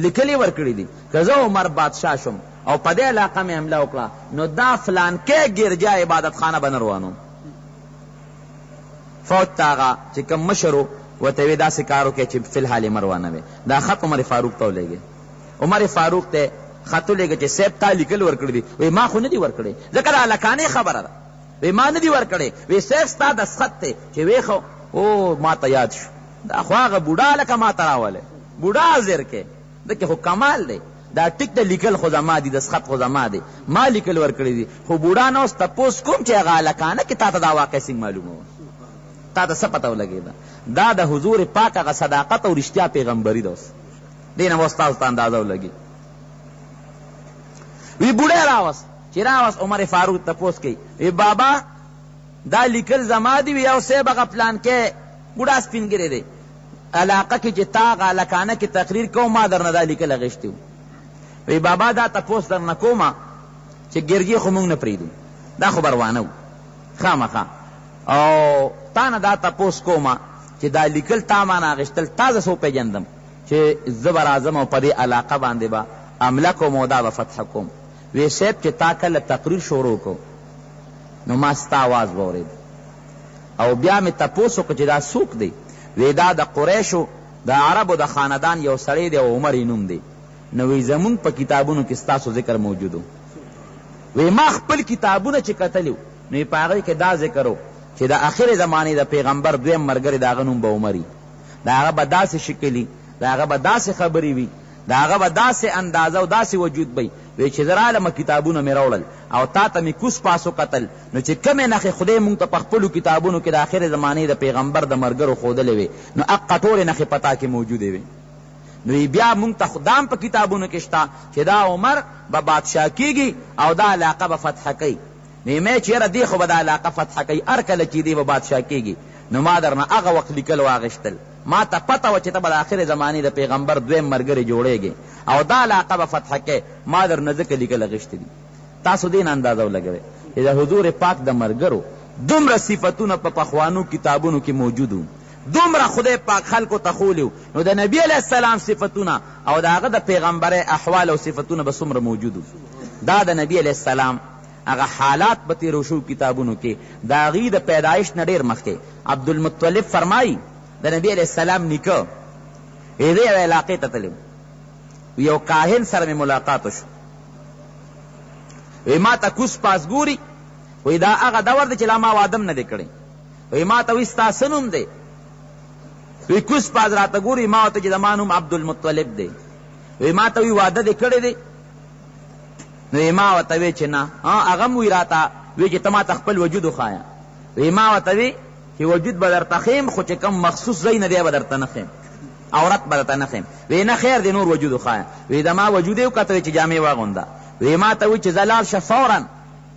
لیکلې ورکړي دي که زه عمر بادشاه شم او په دې علاقه مې حمله وکړه نو دا فلانکې ګرجه عبادتخانه به نه روانوم فوج ته هغه چې کوم مشر و ورته وی داسې کار وکړئ چې فی الحال یې مه روانوې دا خط عمر فاروق ته ولېږې عمر فاروق ته خط ولېږه چې صاحب تا لیکل ورکړي دي وی ما خو نه دي ورکړی ځکه دا هلکانې خبره ده وی ما نه دي ورکړی وی صاحب ستا دستخط دی چې وی خو او ما ته یاد شو دا خو هغه بوډا لکه ما ته راولی بوډا حاضر کې دکې خو کمال دی دا ټیک ته لیکل خو زما دي دستخط خو زما دی ما لیکل ورکړي دي خو بوډا نه اوس تپوس کوم چې هغه هلکانه کې تا ته دا واقع څنګه معلومه وه تا ته څه پته ولګېده دا د حضور پاک هغه صداقت او رښتیا پیغمبري ده اوس دې نه به اوس تاسو ته اندازه ولګي وی بوډۍ راوست چې راوست عمر فاروق تپوس کوي وی بابا دا لیکل زما دي وی یو صاحب هغه پلانکې بوډا سپینګیری دی علاقه کې چې تا هغه هلکانه کې تقریر کوم ما درنه دا لیکل اخیستی و وی بابا دا تپوس درنه کومه چې ګرجي خو مونږ نه پرېږدو دا خو به روانه و خامخا او تا نه دا تپوس کومه چې دا لیکل تا ما نه اخیستل تا زه څه وپېژندم چې زه به راځم او په دې علاقه باندې به حمله کوم او دا به فتح کوم وی صاحب چې تا کله تقریر شروع کو نو ما ستا آواز واورېد او بیا مې تپوس وکړه چې دا څوک دی وی دا د قریشو د عربو د خاندان یو سړی دی او عمر یې نوم دی نو وی زمونږ په کتابونو کې ستاسو ذکر موجود و وی ما خپل کتابونه چې کتلي نو په هغې کې دا ذکر و چې د آخر زمانې د پیغمبر دویم ملګری د هغه نوم به عمري د هغه به داسې شکلي د هغه به داسې خبرې وي د هغه به داسې اندازه او داسې وجود به وی چې زه رالم کتابونه مې راوړل او تا ته مې کوس پاس وکتل نو چې کمې نښې خدای مونږ ته په خپلو کتابونو کې د آخر زمانې د پیغمبر د ملګرو ښودلې وې نو هغه ټولې نښې په تا کې موجودې وې نو بیا مونږ ته خدام په کتابونو کې شته چې دا عمر به بادشاه کېږي او دا علاقه به فتح کوي نو مې چې یاره دی خو به دا علاقه فتح کوي هر کله چې دی به بادشاه کېږي نو ما درنه هغه وخت لیکل واغېشتل ما ته پته وه چې ته به د آخر زمانې د پیغمبر دویم ملګری جوړېږي او دا علاقه به فتح کوي ما درنه ځکه لیکل اخیستي دي تاسو دې نه اندازه ولګوئ چې د حضور پاک د ملګرو دومره صفتونه په پخوانو کتابونو کې موجود وو دومره خدای پاک خلکو ته خولی نو د نبی علیه السلام صفتونه او د هغه د پیغمبرۍ احوال او صفتونه به څومره موجود وو دا د نبی علیه السلام هغه حالات به تېرو شو کتابونو کې د هغې د پیدایش نه ډېر مخکې عبدالمطلب فرمایي د نبی علیه السلام نیکه هغې یوې علاقې ته تللی یو کاهن سره مې ملاقات وشو وی ما ته کوس پاس ګوري وی دا هغه دور دی چې لا ما واده م نه دی کړی وی ما ته وی ستا څه نوم دی وی کوس پاس راته ګوري ما ورته چې زما نوم عبدالمطلب دی وی ما ته وی واده دی کړی دی نو ما ورته وی چې نه هغه م وی راته وی چې ته ما ته خپل وجود وښایه وی ما ورته وی چې وجود به درته ښیم خو چې کوم مخصوص ځای نه دی به درته نه ښیم عورت به درته نه ښیم وی نه خیر دی نور وجود وښایه وی د ما وجود یې وکته چې جامې واغونده وی ما ته وی چې زه لاړ شه فورا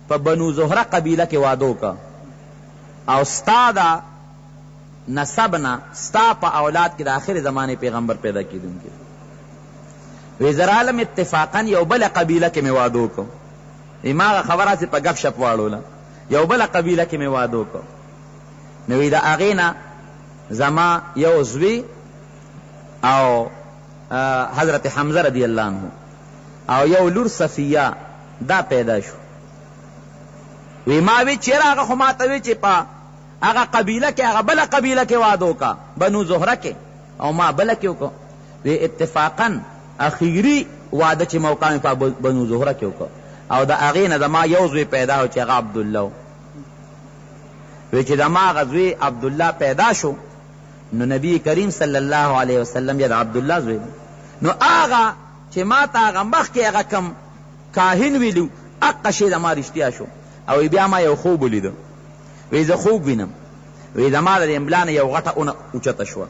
په بنو زهره قبیله کې واده وکړه او ستا د نسب نه ستا په اولاد کې د آخر زمانې پیغمبر پیدا کېدونکی وی زه رالم اتفاقا یو بله قبیله کې مې واده وکړو وی ما هغه خبره هسې په ګپ شپ واړوله یو بله قبیله کې مې واده وکړو نو وی د هغې نه زما یو زوی او حضرت حمزه رضی الله عنه او یو لور صفیه دا پیدا شو وی ما وی چیرې هغه خو ما ته وی چې په هغه قبیله کې هغه بله قبیله کې واده وکړه بنو زهره کې او ما بله کې وکړه وی اتفاقا اخیری واده چې موقع مې په بنو زهره کې وکړه او د هغې نه زما یو زوی پیدا و چې هغه عبدالله وی چې زما هغه زوی عبدالله پیدا شو نو نبی کریم صلی الله علیه وسلم یا د عبدالله زوی نو هغه چې ما ته هغه مخکې هغه کم کاهن ویلو هغه شی زما رښتیا شو او بیا ما یو خوب ولیده وی زه خوب وینم وی زما د امبلا نه یو غټه اونه اوچته شوه،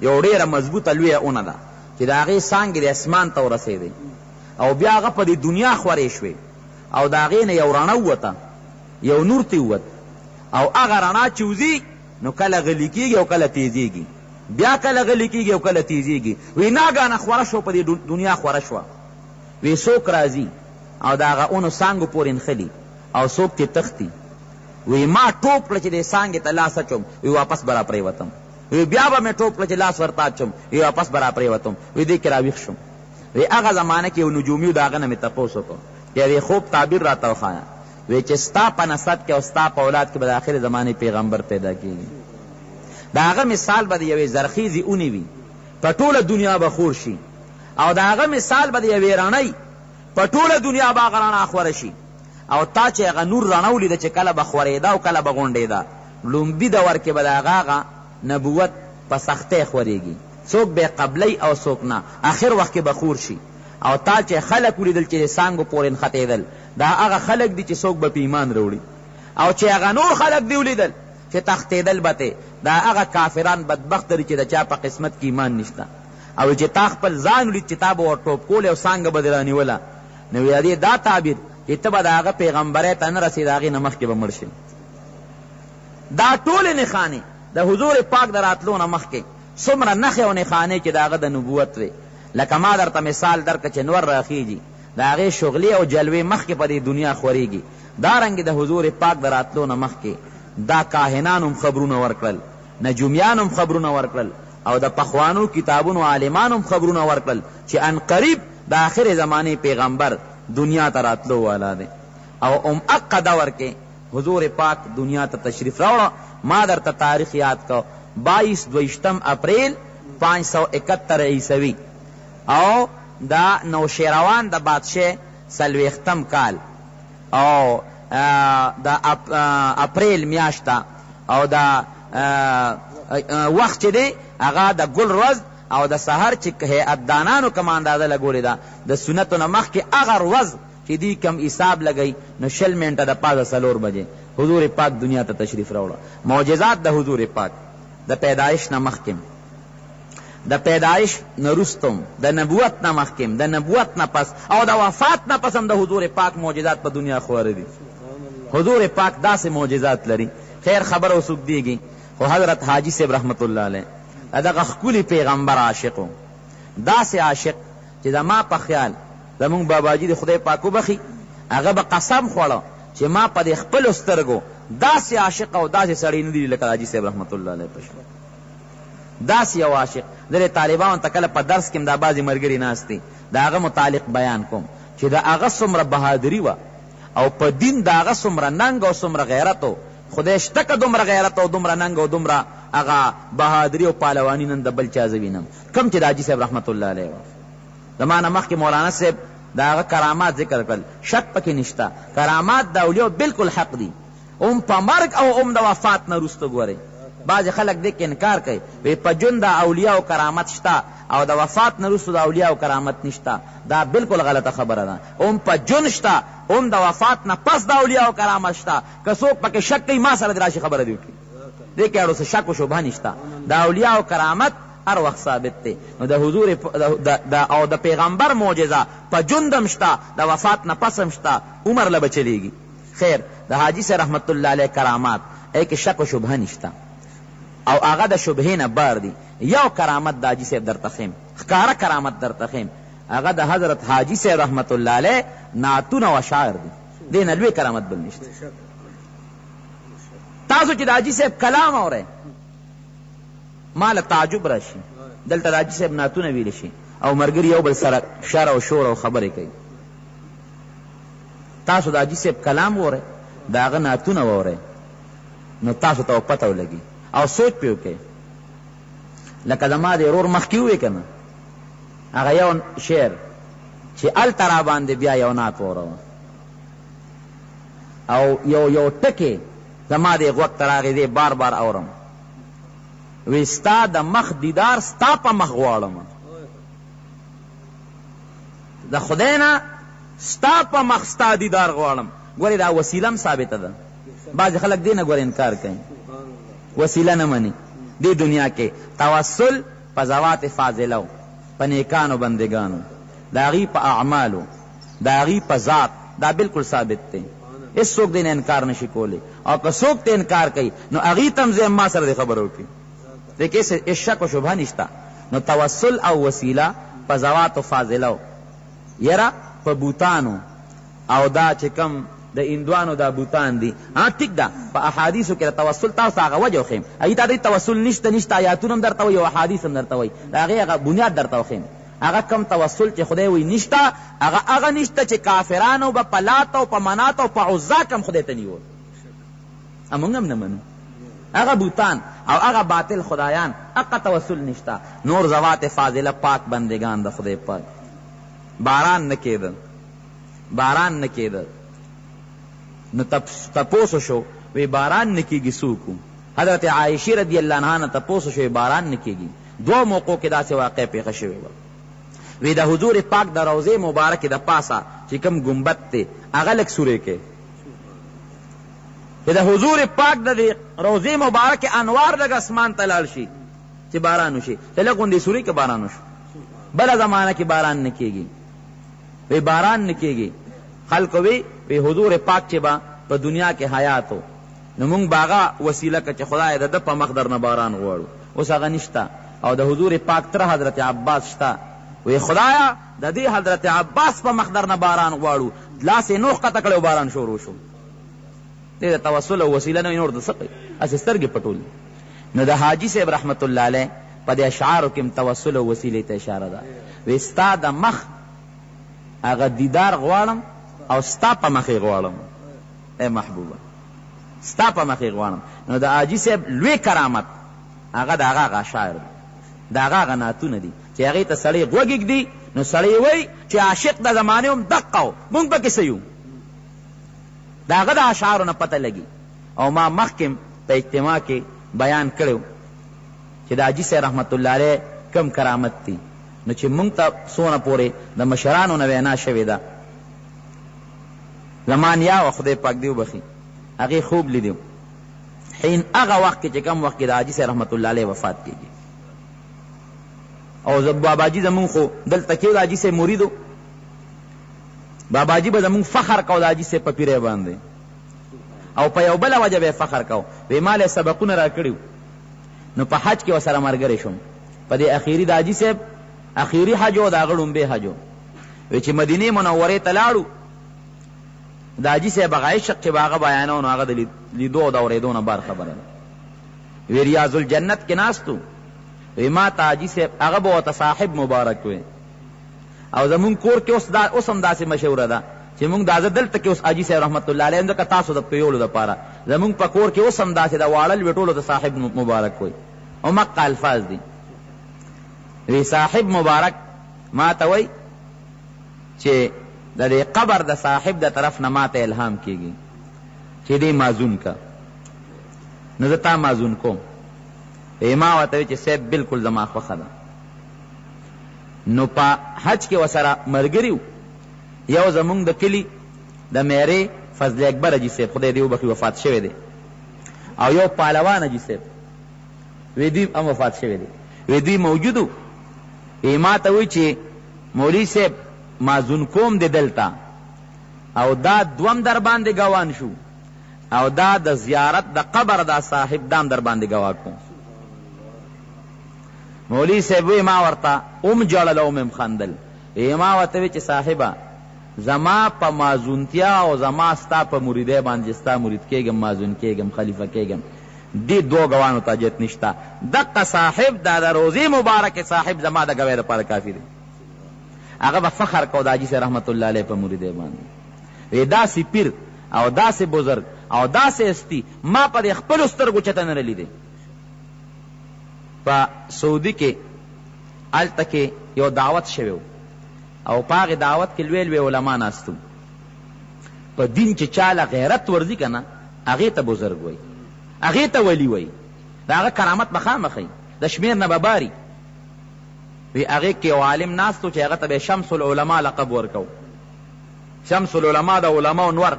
یو ډېره مضبوطه لویه اونه ده چې د هغې څانګې د اسمان ته ورسېدی او بیا هغه په دې دنیا خورې شوې او د هغې نه یو رڼه ووته، یو نور تی ووت او هغه رڼا چې وځي نو کله غلي کېږي او کله تیزېږي، بیا کله غلي کېږي او کله تیزېږي. وی ناګانه خوره شو په دې دنیا خوره شوه. وی څوک راځي او د هغه اونو څانګو پورې نښلي او څوک ترې تښتي. وی ما ټوپ کړه چې دې څانګې ته لاس اچوم، وی واپس به را پرېوتم. وی بیا به مې ټوپ کړه چې لاس ورته اچوم، وی واپس به را پرېوتم. وی دې کې راویښ شوم. وی هغه زمانه کې یو نجومي و د هغه نه مې تپوس وکړ چې یوې خوب تعبیر راته وښایه. وی چې ستا په نسب کې او ستا په اولاد کې به د آخر زمانې پیغمبر پیدا کېږي. د هغه مثال به د یوې زرخیزې اونې وي، په ټوله دنیا به خور شي، او د هغه مثال به د یوې رڼۍ په ټوله دنیا به هغه رڼا خوره شي. او تا چې هغه نور رڼه ولیده چې کله به خورېده او کله به غونډېده، لومبي دور کې به د هغه نبوت په سختۍ خورېږي، څوک به یې قبلی او څوک نه، آخر وخت کې به خور شي. او تا چې خلک ولیدل چې د څانګو پورې نښتېدل، دا هغه خلک دي چې څوک به په ایمان راوړي. او چې هغه نور خلک دي ولیدل چې تښتېدل به ته، دا هغه کافران بدبخت لري چې د چا په قسمت کې ایمان نشته. او چې تا خپل ځان ولید چې تا به ور ټوپ کولې او څانګه به دې رانیوله، نو یادې دا تعبیر چې ته به د هغه پیغمبرۍ ته نه رسېد، هغې نه مخکې به مړ شې. دا ټولې نښانې د حضور پاک د راتلو نه مخکې څومره نښې او نښانې چې د هغه د نبوت وې. لکه ما درته مثال درکړه چې نور راخیږي، د هغې شغلې او جلوې مخکې په دې دنیا خورېږي. دارنګې د حضور پاک د راتلو نه مخکې دا کاهنان هم خبرونه ورکړل، نجومیان هم خبرونه ورکړل، او د پخوانو کتابونو عالمان هم خبرونه ورکړل چې ان قریب د آخر زمانې پیغمبر دنیا ته راتلو والا دی. او اقا دور کې حضور پاک دنیا ته تشریف راوړه. ما درته تاریخ یاد کو 22 اپریل 571 عیسوي، او دا نوشیروان د بادشاه 40 کال، او دا اپریل میاشته، او دا وخت چې دی هغه د ګل ورځ او د سحر چې هیئتدانانو کم اندازه لګولې ده د سنتو نه مخکې هغه ورځ چې دوی کم حساب لګوي، نو 20 منټه د پاسه 4 بجې حضور پاک دنیا ته تشریف راوړه. معجزات د حضور پاک د پیدایش نه مخکې، د پیدایش نه وروسته، د نبوت نه مخکې، د نبوت نه پس، او د وفات نه پس هم د حضور پاک معجزات په دنیا خوره دي. حضور پاک داسې معجزات لري. خیر خبر اوس اوږدېږي، خو حضرت حاجي صاحب رحمت الله علیه دغه ښکلي پیغمبر عاشق و، داسې عاشق چې زما په خیال زمونږ باباجي د خدای پاک وبخي، هغه به قسم خوړه چې ما په دې خپلو سترګو داسې عاشق او داسې سړی نه دی لکه حاجي صاحب رحمت الله علیه په شان. داسې یو عاشق. زه طالبانو ته کله په درس کې دا بعضې ملګري ناست دي، د هغه متعلق بیان کوم چې د هغه څومره بهادري وه او په دین د هغه څومره ننګ او څومره غیرت و. خدای شته که دومره غیرت او دومره ننګ او دومره هغه بهادري او پهلواني نن د بل چا زه وینم کم چې د حاجي صاحب رحمت الله علیه وه. زما نه مخکې مولانا صاحب د هغه کرامات ذکر کړل، شک پکې نشته. کرامات د اولیاء بالکل حق دي، هم په مرګ او هم د وفات نه وروسته ګورئ. بعضې خلک دې کې انکار کوي، وی په ژوند د اولیاء او کرامت شته او د وفات نه وروسته د اولیاء او کرامت نشته. دا بالکل غلطه خبره ده. هم په ژوند شته، هم د وفات نه پس د اولیاء او کرامت شته. که څوک پکې شک کوي ما سره دې راشي خبره دې وکړي، دې کې اړو څه شک و شبهه نشته. د اولیاء او کرامت هر وخت ثابت دی. نو د حضور او د پیغمبر معجزه په ژوند هم شته، د وفات نه پس هم شته، عمر له به چلیږي. خیر د حاجي صاحب رحمت الله علیه کرامات ای کې شک و شبهه نشته، او هغه د شبهې نه بار دی. یو کرامت د حاجي صاحب درته ښیم، ښکاره کرامت درته ښیم، هغه د حضرت حاجي صاحب رحمت الله علیه نعتونه و اشعار دي، دې نه لوی کرامت بل نشته. تاسو چې د حاجي صاحب کلام اورئ ما له تعجب راشي. دلته د حاجي صاحب نعتونه ویلی شي او ملګري یو بل سره شر او شور او خبرې کوي. تاسو د حاجي صاحب کلام واورئ، د هغه نعتونه واورئ، نو تاسو ته پته ولګي او سوچ پې وکئ. لکه زما د ورور مخکې ووی که نه، هغه یو شعر چې هلته را باندې بیا یو نعت واوروه، او یو ټکې زما د غوږ ته راغی، دی بار بار اورم. وی ستا د مخ دیدار ستا په مخ غواړم، د خدای نه ستا په مخ ستا دیدار غواړم. ګورې دا وسیله هم ثابته ده، بعض خلک دې نه ګور انکار کوي وسیله نه مني دې دنیا کې توسل په ذوات فاضلو په نیکانو بندگانو د هغې په اعمالو د هغې په ذات دا بالکل ثابت دی هیڅ څوک دې نه انکار نشي کولی او که څوک ته انکار کوي نو هغې ته هم زه ما سره دې خبره وکړي دې کې هیڅ شک و شبهه نشته نو توسل او وسیله په ذواتو فاضلو یره په بوتانو او دا چې کم د اندوانو دا بوتان دي ټیک ده په احادیثو کې د توسل تاسو هغه وجه وښیم هغې ته توسل نشته آیاتونه هم درته وایي او احادیث هم درته وایي د هغې هغه بنیاد درته وښیم هغه کم توسل چې خدای وایي نشته هغه نشته چې کافرانو به په لات او په منات او په عزا کم خدای ته نیول موږ هم نه منو هغه بوتان او هغه باطل خدایان هغه توسل نشته نور ذوات فاضله پاک بندگان د خدای پاک باران نه کېده نو تپوسو شو وی باران نه کېږي څوک حضرت عائشې رضی الله عنها نه تپوسو شو باران نه کېږي دو موقعو کې داسې واقع پیښه شوې وه وی د حضور پاک د روضې مبارکې د پاسه چې کوم ګمبد دی هغه لږ سورې کې چې د حضور پاک د روضې مبارکې انوار لږ اسمان ته لاړ شي چې باران وشي ته لږ غوندې سورې کې باران وشو بله زمانه کې باران نه کېږي وی باران نه کېږي خلکو وی حضور پاک چې با په دنیا کې حیات و نو مونږ به هغه وسیله که چې خدای د ده په مخ در نه باران غواړو اوس هغه نشته او د حضور پاک تر حضرت عباس شته وی خدایا د دې حضرت عباس په مخ در نه باران غواړو لاس یې نوح قطع کړی باران شروع شو دې د توسل او وسیله نه نور د څه کوي هسې سترګې پټول نو د حاجي صاحب رحمت الله علیه په دې اشعارو کې توسل او وسیلې ته اشاره ده وی ستا د مخ هغه دیدار غواړم او ستا په مخې غواړم ای محبوبه ستا په مخې غواړم نو د حاجي صاحب لوی کرامت هغه د هغه اشعار دي د هغه نعتونه دي چې هغې ته سړی غوږ ږدي نو سړی وایي چې عاشق د زمانې هم دقه و مونږ پکې څه یو د هغه د اشعارو نه پته لګي او ما مخکې په اجتماع کې بیان کړی چې د حاجي صاحب رحمت الله علیه کم کرامت دي نو چې مونږ ته څونه پورې د مشرانو نه وینا شوې ده زمان یا و خدای پاک دیو بخي هغې خوب لیدو حین هغه وخت کې چې کم وخت کې د حاجي صاحب رحمت الله علیه وفات کېږي او باباجي زمونږ خو دلته کې د حاجي صاحب مرید و باباجي به زمونږ فخر کو د حاجي صاحب په پیری باندې او په یو بله وجه به فخر کو وی ماله سبقونه را کړي نو په حج کې ورسره ملګری شوم په دې اخیري د حاجي صاحب اخیری حج و د هغه ړومبی حج و وی چې مدینې منورې ته لاړو د حاجي صاحب هغه عشق چې به هغه بیانو نو هغه د لیدو او د اورېدو نه بار خبره ده وی ریاض الجنت کې ناستو وی ما ته حاجي صاحب هغه به ورته صاحب مبارک وی او زمونږ کور کې اوس هم داسې مشهوره ده چې مونږ دا زه دلته کې اوس حاجي صاحب رحمت الله علیه ځکه تاسو د پیولو دپاره زمونږ په کور کې اوس هم داسې د واړل ویټولو د صاحب مبارک وی او مقه الفاظ دي وی صاحب مبارک ما ته وی چې د دې قبر د صاحب د طرف نه ما ته الهام کېږي چې دې مازون کا نو زه تا مازون کوم ما ورته وی چې صاحب بالکل زما خوښه ده نو په حج کې ورسره ملګري یو زمونږ د کلي د میرې فضل اکبر حاجي صاحب خدای دې وبخي وفات شوی دی او یو پهلوان حاجي صاحب وی دوی هم وفات شوی دی وی دوی موجودو وی ما ته وی چې مولوي صاحب مازون کوم دی دلته او دا دوم در باندې ګوان شو او دا د زیارت د قبر دا صاحب دام در باندې ګوا کوم مولوي صاحب وی ما ورته ام جړل او مم خندل ما ورته وی چې صاحبه زما په مازونتیا او زما ستا په مریدۍ باندې ستا مرید کېږم مازون کېږم خلیفه کېږم دې دو ګوانو ته حاجت نشته دقه صاحب دا د روضې مبارکې صاحب زما د ګوی دپاره کافي دی هغه به فخر کو د حاجي صاحب رحمت الله علیه په مریدۍ باندې وی داسې پیر او داسې بزرگ او داسې استی ما په دې خپلو سترګو چته نه لیدی په سعودي کې هلته کې یو دعوت شوی او په هغې دعوت کې لوی لوی علما ناستو په دین چې چاله غیرت ورځي که نه هغې ته بزرګ وایي هغې ته ولی وایي د هغه کرامت به خامخی د شمیر نه به باري وی هغې کې یو عالم ناستو چې هغه ته به شمس العلما لقب ورکو شمس العلما د علماو نور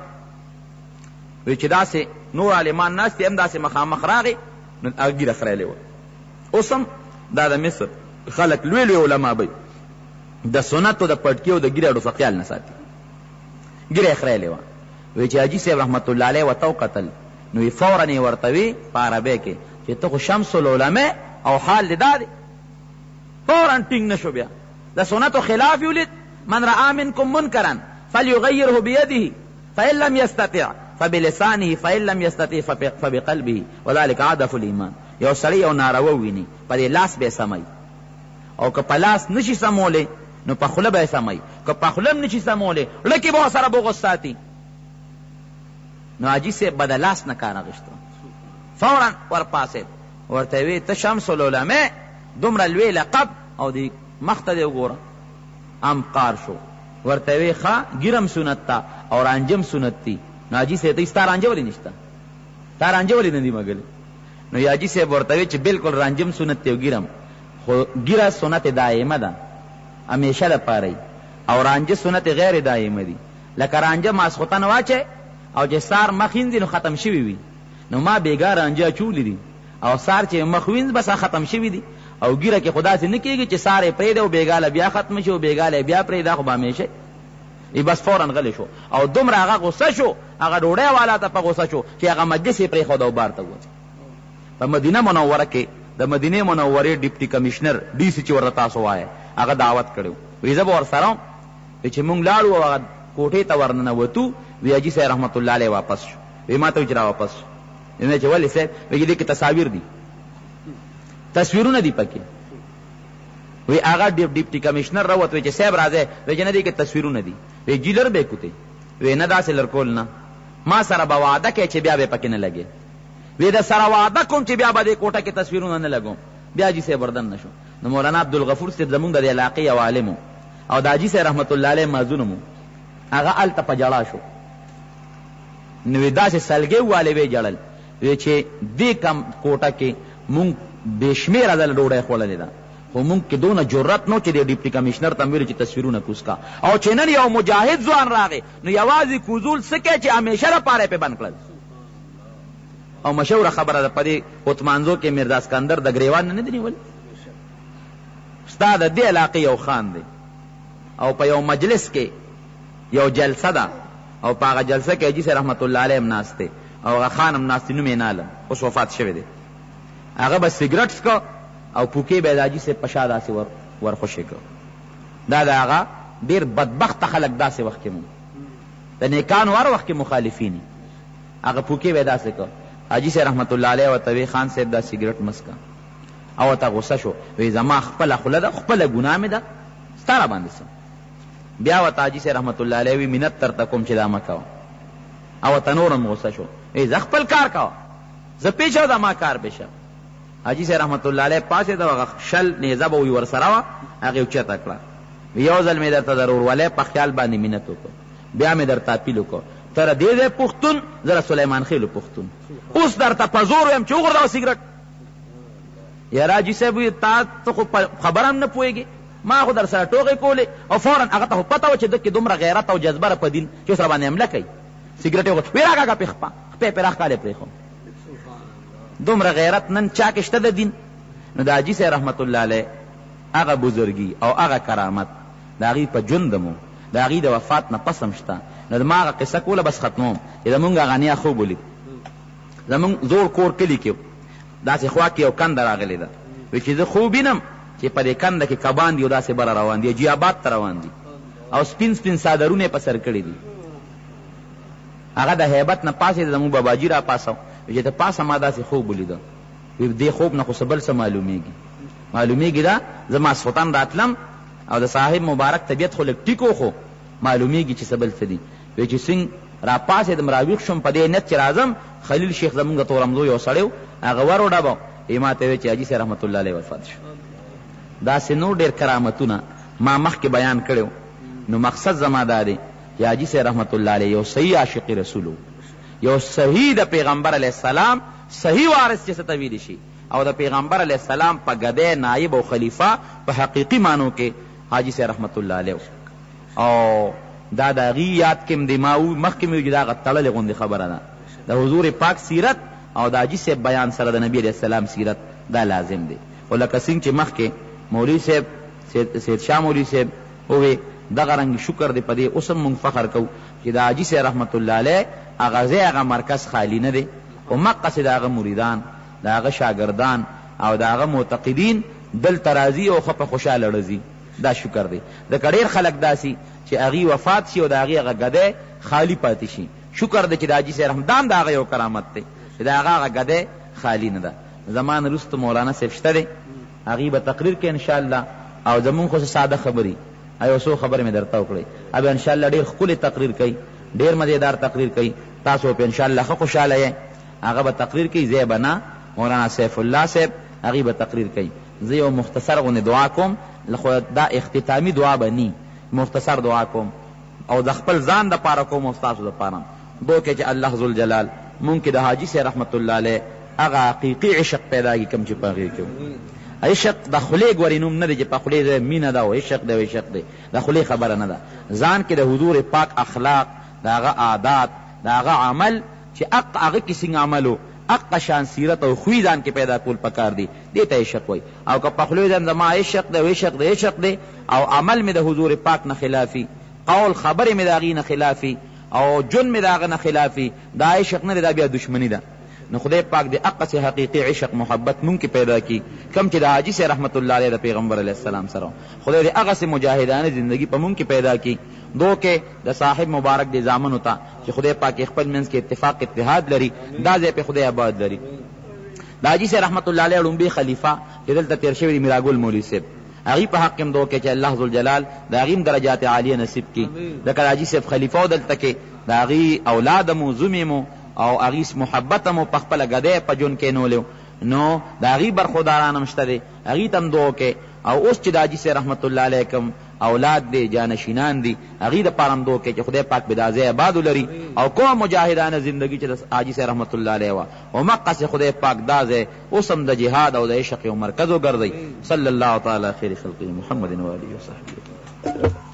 وی چې داسې نور عالمان ناست دي هم داسې مخامخ راغی نو هغه ږیره خریلې وه. اوس هم دا د مصر خلک لوی لوی علما به د سنتو د پټکیو د ږیرې ډوفه خیال نه ساتي، ږیره یې خریلې وه. وی چې حاجي صاحب رحمت الله علیه ورته وکتل نو وی فورا یې ورته وی په عربۍ کې چې ته خو شمس العلماء او حال دې دا دی. فورا ټینګ نه شو، بیا د سنتو خلاف ولید. من رأى منکم منکرا فلیغیره بیده فإن لم يستطع فبلسانه فإن لم يستطع فبقلبه وذلك عدف الایمان. یو سړی یو ناروا ویني په دې لاس به سمای، او که په لاس نشي سمولی نو په خوله به سمای، که په خوله نشي سمولی لکه به سره بغض ساتي. نو حاجي صاحب به د لاس نه کار اخیسته، فورا ورپاسېد ورته وی ته شمس العلماء دومره لوی لقب او دی مخ ته دې وګوره. ام قار شو، ورته وی ښه ګیرم سنت ته او رانجم سنت دی. نو حاجي صاحب ته ستا رانجه ولې نشته، تا رانجه ولې نه دي مګلې؟ نو حاجي صاحب ورته وی چې بالکل رانجم سنت دی او ګیرم، خو ګیره سنت دائمه ده همیشه لپاره، او رانجه سنت غیر دائمه دي. لکه رانجه ماسخوتن واچې او چې سار مخ وینځي نو ختم شوي وي، نو ما بیګا رانجه اچولي دي او سار چې مخ وینځ بس ختم شوي دي. او ګیره کې خدا سي نه کېږي چې سار یې پرېږده او بیګاله بیا ختم شي او بیګاله بیا پرېږده، خو به همیشه ای بس فورا غلی شو. او دومره هغه غصه شو، هغه ډوډۍ والا ته په غصه شو چې هغه مجلس یې پرېښود او بار ته ووت. په مدینه منوره کې د مدینې منورې ډیپټي کمشنر ډي سي چې ورته تاسو وایه هغه دعوت کړی وی زه به ورسره وم. چې مونږ لاړو او هغه کوټې ته ورننوتو وی حاجي صاحب رحمت الله علیه واپس شو. وی ما ته وی چې را واپس شو. وی چې ولې صاحب؟ وی دې کې تصاویر دي، تصویرونه دي پکې. وی هغه ډیپټي کمشنر راوت وی چې صاحب راځه، وی چې نه دي کې تصویرونه دي. وی جی لر به کوته، وی نه داسې لرکول نه، ما سره به وعده کوي چې بیا به پکې نه لګي. وی د سره وعده کوم چې بیا به دې کوټه کې تصویرونه نه لګوم. بیا حاجي صاحب وردن نشو. نو مولانا عبدالغفور صاحب زمونږ د علاقې یو عالم او د حاجي صاحب رحمت الله علیه مازونه مو هغه هلته په جړا شو. نو وی داسې سلګۍ والې وی جړل، وی چې دې کم کوټه کې مونږ بې شمېره ځله ډوډۍ خوړلې ده، خو مونږ کې دونه جرأت نو چې د ډیپټي کمشنر ته ویلو چې تصویرونه کوز کا. او چې نن یو مجاهد ځوان راغی نو یوازې کوزول څه کوي چې همیشه لپاره یې پې بند کړل. او مشهوره خبره ده په دې عثمانزو کې میرزا اسکندر د ګریوان نه دي نیول. ستا د دې علاقې یو خان دی او په یو مجلس کې یو جلسه ده او په هغه جلسه کې حاجي صاحب رحمت الله علیه هم ناست دی او هغه خان هم ناست دی، نوم یې نالم، اوس وفات شوی دی. هغه به سګرټ څکه او پوکې به د حاجي صاحب په شا داسې ورخوشې کړه. دا د هغه ډېر بدبخته خلک داسې وخت کې مو د نیکانو هر وخت کې مخالفین هغه پوکې به یې داسې کړه. حاجي صاحب رحمت الله علیه ورته وی خان صاحب دا سګرټ مسکه، او ورته غصه شو. وی زما خپله خوله ده، خپله ګناه مې ده، ستا را باندې څه. بیا ورته حاجي صاحب رحمت الله علیه وی منت درته کوم چې دا مه کوه. او ورته نور هم غصه شو. وی زه خپل کار کوه، زه پیښه ده ما کار پیښه. حاجي صاحب رحمت الله علیه پاسېده، هغه شل نیزه به وی ورسره وه، هغې اوچته کړه. یو ځل مې درته د ورورولۍ په خیال باندې منت وکړ، بیا مې درته اپیل وکړ تر دې ځای پښتون، زه سلیمان خېلو پښتون. اوس درته په زور ویم چې وغورځوه سګرټ. یاره حاجي صاحب وی تا ته خو خبره هم نه پوهېږې، ما خو در سره ټوغې کولې. او فورا هغه ته خو پته وه چې ده کې دومره غیرت او جذبه ده په دین چې اوس را باندې حمله کوي. سګرټ یې وغورځوه، وی راکاږه پې خپې پې راښکالی پرېښو. دومره غیرت نن چا کې شته د دین؟ نو د حاجي صاحب رحمت الله علیه هغه بزرګي او هغه کرامت د هغې په ژوند مو د هغې د وفات نه پس هم شته. نو د ما هغه قصه کوله بس ختموم چې زمونږ هغه نیا خوب ولید. زمونږ زوړ کور کلي کې داسې خوا کې یو کنده راغلې ده، وی چې زه خوب وینم چې په دې کنده کې کبان دي او داسې بره روان دي، جیاباد ته روان دي او سپین سپین څادرونه یې په سر کړي دي. هغه د هیبت نه پاسې زمونږ باباجي را پاسو، وی چې ته پاسه ما داسې خوب ولیده. وی دې خوب نه خو څه بل څه معلومیږي ده. زه ماسخوتن راتلم او د صاحب مبارک طبیعت خو لږ ټیک خو معلومیږي چې څه بل څه دي. وی چې څنګه را پاسېدم راویښ شوم په دې نیت چې راځم، خلیل شیخ زمونږ د تورمزو یو سړی و، هغه ور وډبه ما ته وی چې حاجي صاحب رحمت الله علیه وفات شو. داسې نور ډېر کرامتونه ما مخکې بیان کړی. نو مقصد زما دا دی چې حاجي صاحب رحمت الله علیه یو صحیح عاشق رسول و، یو صحیح د پیغمبر علیه السلام صحیح وارث چې څه ته ویلی شي، او د پیغمبر علیه السلام په ګدی نایب او خلیفه په حقیقي معنو کې حاجي صاحب رحمت الله علیه. او دا د هغې یاد کې م دی ما مخکې مې وي چې دا هغه تړلې غوندې خبره ده د حضور پاک سیرت او د حاجی صاحب بیان سره د نبی علیہ السلام سیرت دا لازم دی. خو لکه څنګه چې مخکې مولوی صاحب سید شاه مولوی صاحب ووی دغه رنګ شکر دی په دې اوس هم مونږ فخر کوو چې د حاجي صاحب رحمت الله علیه هغه ځای هغه مرکز خالی نه دی او مقصد د هغه مریدان د هغه شاګردان او د هغه معتقدین دلته راځي او ښه په خوشحاله ړځي. دا شکر دی. ځکه ډېر خلک داسي چې هغې وفات شي او د هغې هغه ګدی خالی پاتې شي. شکر دی چې د حاجي صاحب رحمت دام د هغه یو کرامت دی چې د هغه ګدی خالی نه ده. زمان وروسته مولانا صاحب شته دی، هغې به تقریر کوي انشاءالله، او زمونږ خو ساده خبرې یو څو خبرې مې درته وکړې، اب انشاءالله ډېر ښکلی تقریر کوي، ډېر مزیدار تقریر کوي، تاسو په انشاءالله ښه خوشحاله یې. هغه به تقریر کوي، زه به نه، مولانا سیف الله صاحب هغې به تقریر کوي. زه یو مختصر غوندې دعا کوم، خو دا اختتامي دعا به نی، مختصر دعا کوم او د خپل ځان دپاره کوم او ستاسو دپاره دو کې چې الله ذوالجلال مونږ کې د حاجي صاحب رحمت الله علیه هغه حقیقي عشق پیدا کړي کوم چې په هغې کې عشق د خولې ګورې نوم نه دی چې په خولې مینه ده او عشق دی او عشق دی، د خولې خبره نه ده. ځان کې د حضور پاک اخلاق، د هغه عادات، د هغه عمل چې هغه کې څنګه عمل و اقا شان سیرت او خوی ځان کې پیدا کول پکار دی، دې ته عشق وایي. او که په خولې ځان زما عشق دی او عشق دی عشق دی او عمل مې د حضور پاک نه خلافي، قول خبرې مې د هغې نه خلافي او جون مې د هغه نه خلافي، دا عشق نه دی، دا بیا دشمني ده. نو خدای پاک دې اقا سے حقیقی عشق محبت مونږ کې پیدا کی کم چې د حاجی سے رحمت الله علیه د پیغمبر علیه السلام سره. خدای دې هغه سے مجاهدانه زندگی په مونږ کې پیدا کی. دو کې د صاحب مبارک دې زامن ہوتا چې خدای پاک خپل منځ کې اتفاق اتحاد لري، دا ځای په خدای آباد لري. د حاجی سے رحمت الله علیه لومبي خلیفہ چې دلته تیر شوی میراګل مولوی صاحب، هغې په حق کې دو کې چې الله ذوالجلال د هغې درجات عالیه نصیب کړي. ځکه د حاجي صاحب خلیفہ دلته کې د هغې اولاد مو زومې مو او هغې محبت مو په خپله ګدی په جون کې نولی، نو د هغې برخوداران هم شته دی، هغې ته هم دعا وکړئ. او اوس چې د حاجي صاحب رحمت الله علیه کوم اولاد دی جانشینان دی، هغې دپاره هم دعا وکړئ چې خدای پاک به دا ځای آباد ولري او کومه مجاهدانه زندګي چې د حاجي صاحب رحمت الله علیه وه همقسې خدای پاک دا ځای اوس هم د جهاد او د عشق یو مرکز وګرځئ. صلی الله تعالی خیر خلقه محمد و آله وصحبه.